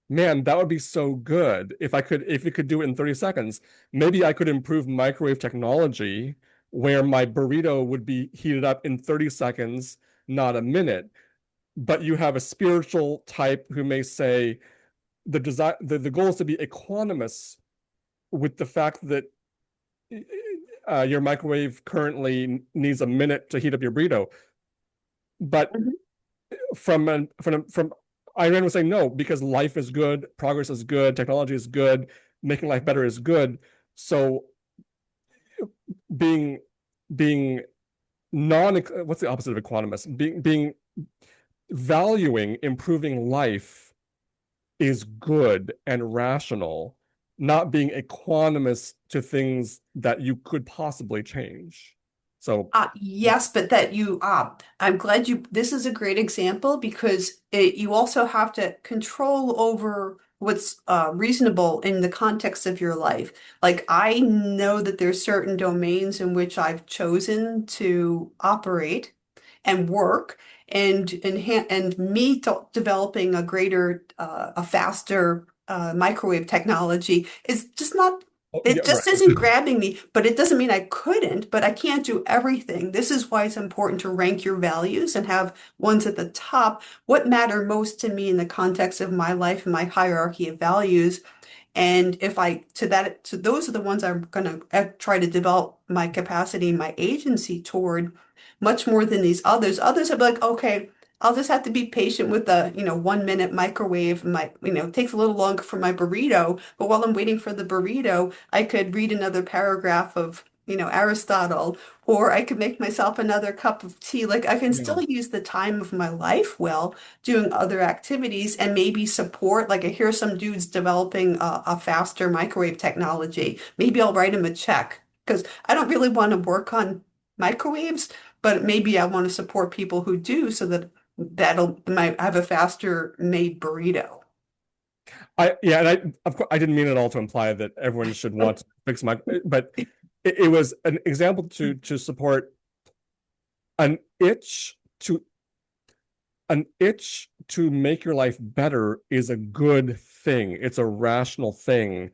Man, that would be so good if it could do it in 30 seconds. Maybe I could improve microwave technology where my burrito would be heated up in 30 seconds, not a minute. But you have a spiritual type who may say the goal is to be equanimous with the fact that your microwave currently needs a minute to heat up your burrito. But Mhm. from Iran was saying no, because life is good, progress is good, technology is good, making life better is good. So being being non what's the opposite of equanimous? Being valuing improving life is good and rational, not being equanimous to things that you could possibly change. So Yes, but I'm glad this is a great example because you also have to control over what's reasonable in the context of your life. Like, I know that there's certain domains in which I've chosen to operate and work, and me developing a faster microwave technology is just not. oh, yeah, It right. just isn't grabbing me, but it doesn't mean I couldn't, but I can't do everything. This is why it's important to rank your values and have ones at the top. What matter most to me in the context of my life and my hierarchy of values? And if I to those are the ones I'm going to try to develop my capacity, my agency toward much more than these others. Others are like, okay, I'll just have to be patient with the, 1 minute microwave. It takes a little longer for my burrito, but while I'm waiting for the burrito, I could read another paragraph of, Aristotle, or I could make myself another cup of tea. Like, I can Yeah. still use the time of my life well doing other activities and maybe support. Like, I hear some dudes developing a faster microwave technology. Maybe I'll write him a check because I don't really want to work on microwaves, but maybe I want to support people who do so that might have a faster made burrito. And I of course I didn't mean at all to imply that everyone should want to fix my, but it was an example to support an itch to an itch to make your life better is a good thing. It's a rational thing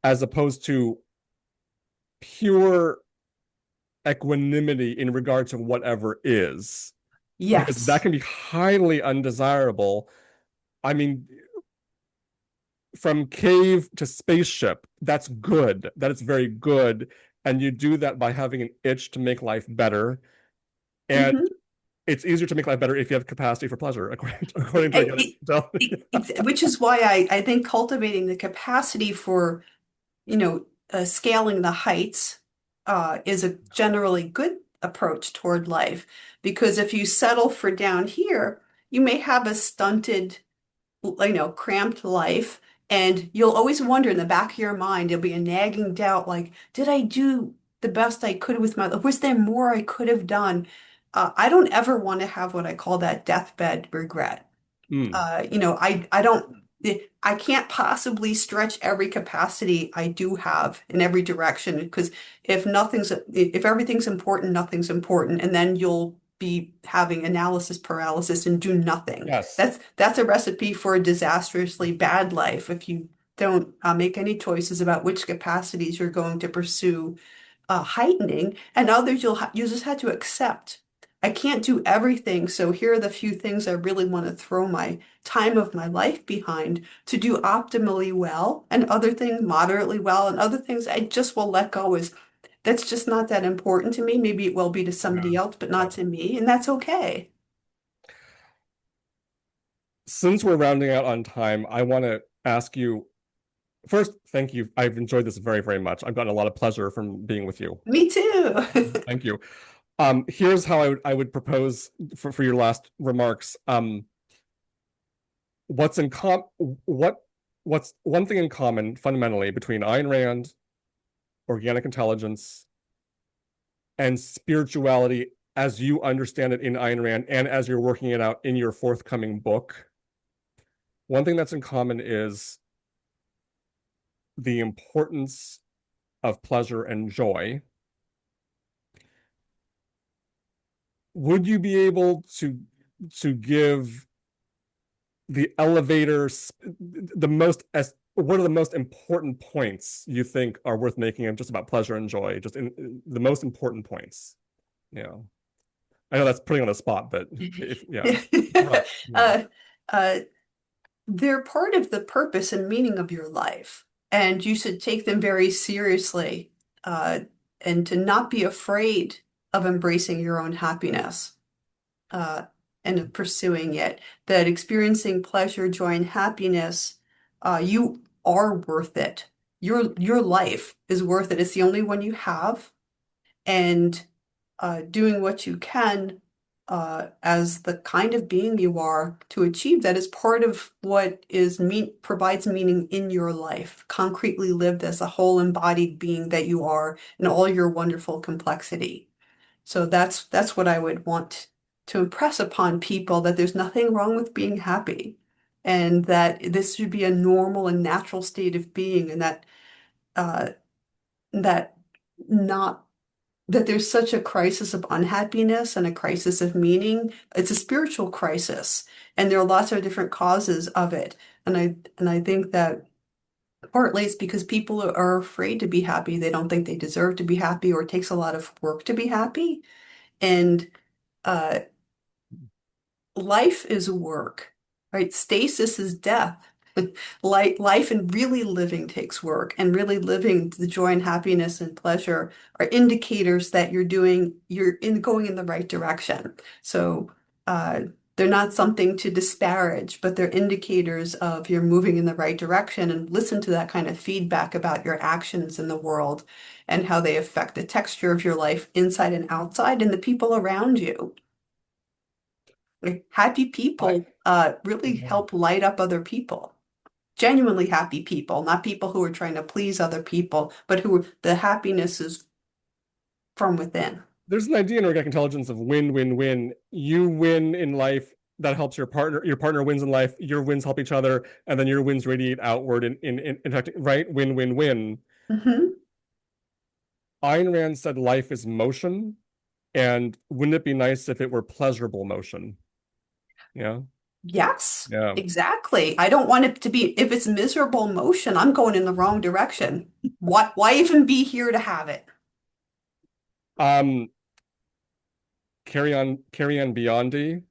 as opposed to pure equanimity in regard to whatever is, because that Yes. can be highly undesirable. I mean, from cave to spaceship, that's good. That is very good. And you do that by having an itch to make life better. And hmm it's easier to make life better if you have capacity for pleasure, according to Aristotle. Which is why I think cultivating the capacity for, scaling the heights is a generally good approach toward life. Because if you settle for down here, you may have a stunted, cramped life. And you'll always wonder in the back of your mind, there'll be a nagging doubt like, did I do the best I could with my life? Was there more I could have done? I don't ever want to have what I call that deathbed regret. Mm. I don't. I can't possibly stretch every capacity I do have in every direction because if everything's important, nothing's important, and then you'll be having analysis paralysis and do nothing. Yes. That's a recipe for a disastrously bad life if you don't make any choices about which capacities you're going to pursue heightening, and others you just had to accept. I can't do everything, so here are the few things I really want to throw my time of my life behind to do optimally well, and other things moderately well, and other things I just will let go as that's just not that important to me. Maybe it will be to Yeah. somebody else, but Yeah. not to me, and that's okay. Since we're rounding out on time, I want to ask you first, thank you. I've enjoyed this very, very much. I've gotten a lot of pleasure from being with you. Me too. Thank you. Here's how I would propose for your last remarks. What's in com what what's one thing in common fundamentally between Ayn Rand, organic intelligence, and spirituality as you understand it in Ayn Rand and as you're working it out in your forthcoming book? One thing that's in common is the importance of pleasure and joy. Would you be able to give the elevators the most as what are the most important points you think are worth making of just about pleasure and joy, just in the most important points? Yeah, I know that's putting on the spot, but if yeah, right, yeah. uh, uh, they're part of the purpose and meaning of your life, and you should take them very seriously, uh, and to not be afraid of embracing your own happiness, uh, and of pursuing it. That experiencing pleasure, joy, and happiness, you are worth it. Your life is worth it. It's the only one you have, and doing what you can as the kind of being you are to achieve that is part of what provides meaning in your life, concretely lived as a whole embodied being that you are in all your wonderful complexity. So that's what I would want to impress upon people, that there's nothing wrong with being happy, and that this should be a normal and natural state of being, and uh, that not that there's such a crisis of unhappiness and a crisis of meaning. It's a spiritual crisis, and there are lots of different causes of it. And I think that partly it's because people are afraid to be happy. They don't think they deserve to be happy, or it takes a lot of work to be happy. And uh, life is work, right? Stasis is death. Life and really living takes work, and really living the joy and happiness and pleasure are indicators that going in the right direction. So uh, they're not something to disparage, but they're indicators of you're moving in the right direction, and listen to that kind of feedback about your actions in the world and how they affect the texture of your life inside and outside and the people around you. Like, happy I people really yeah. help light up other people. Genuinely happy people, not people who are trying to please other people, but who the happiness is from within. There's an idea in organic intelligence of win, win, win. You win in life, that helps your partner wins in life, your wins help each other, and then your wins radiate outward in fact, right? Win, win, win. Hmm. Ayn Rand said life is motion, and wouldn't it be nice if it were pleasurable motion? Yeah, Yes, yeah. exactly. I don't want it to be, if it's miserable motion, I'm going in the wrong direction. Why even be here to have it? Um, Carrie-Ann Biondi,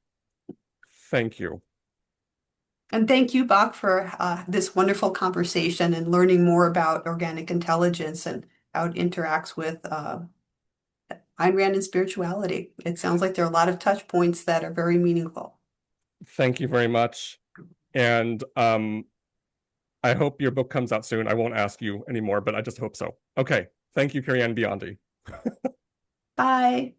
thank you. And thank you, Bach, for this wonderful conversation and learning more about organic intelligence and how it interacts with Ayn Rand and spirituality. It sounds like there are a lot of touch points that are very meaningful. Thank you very much. And I hope your book comes out soon. I won't ask you anymore, but I just hope so. Okay. Thank you, Carrie-Ann Biondi. Bye.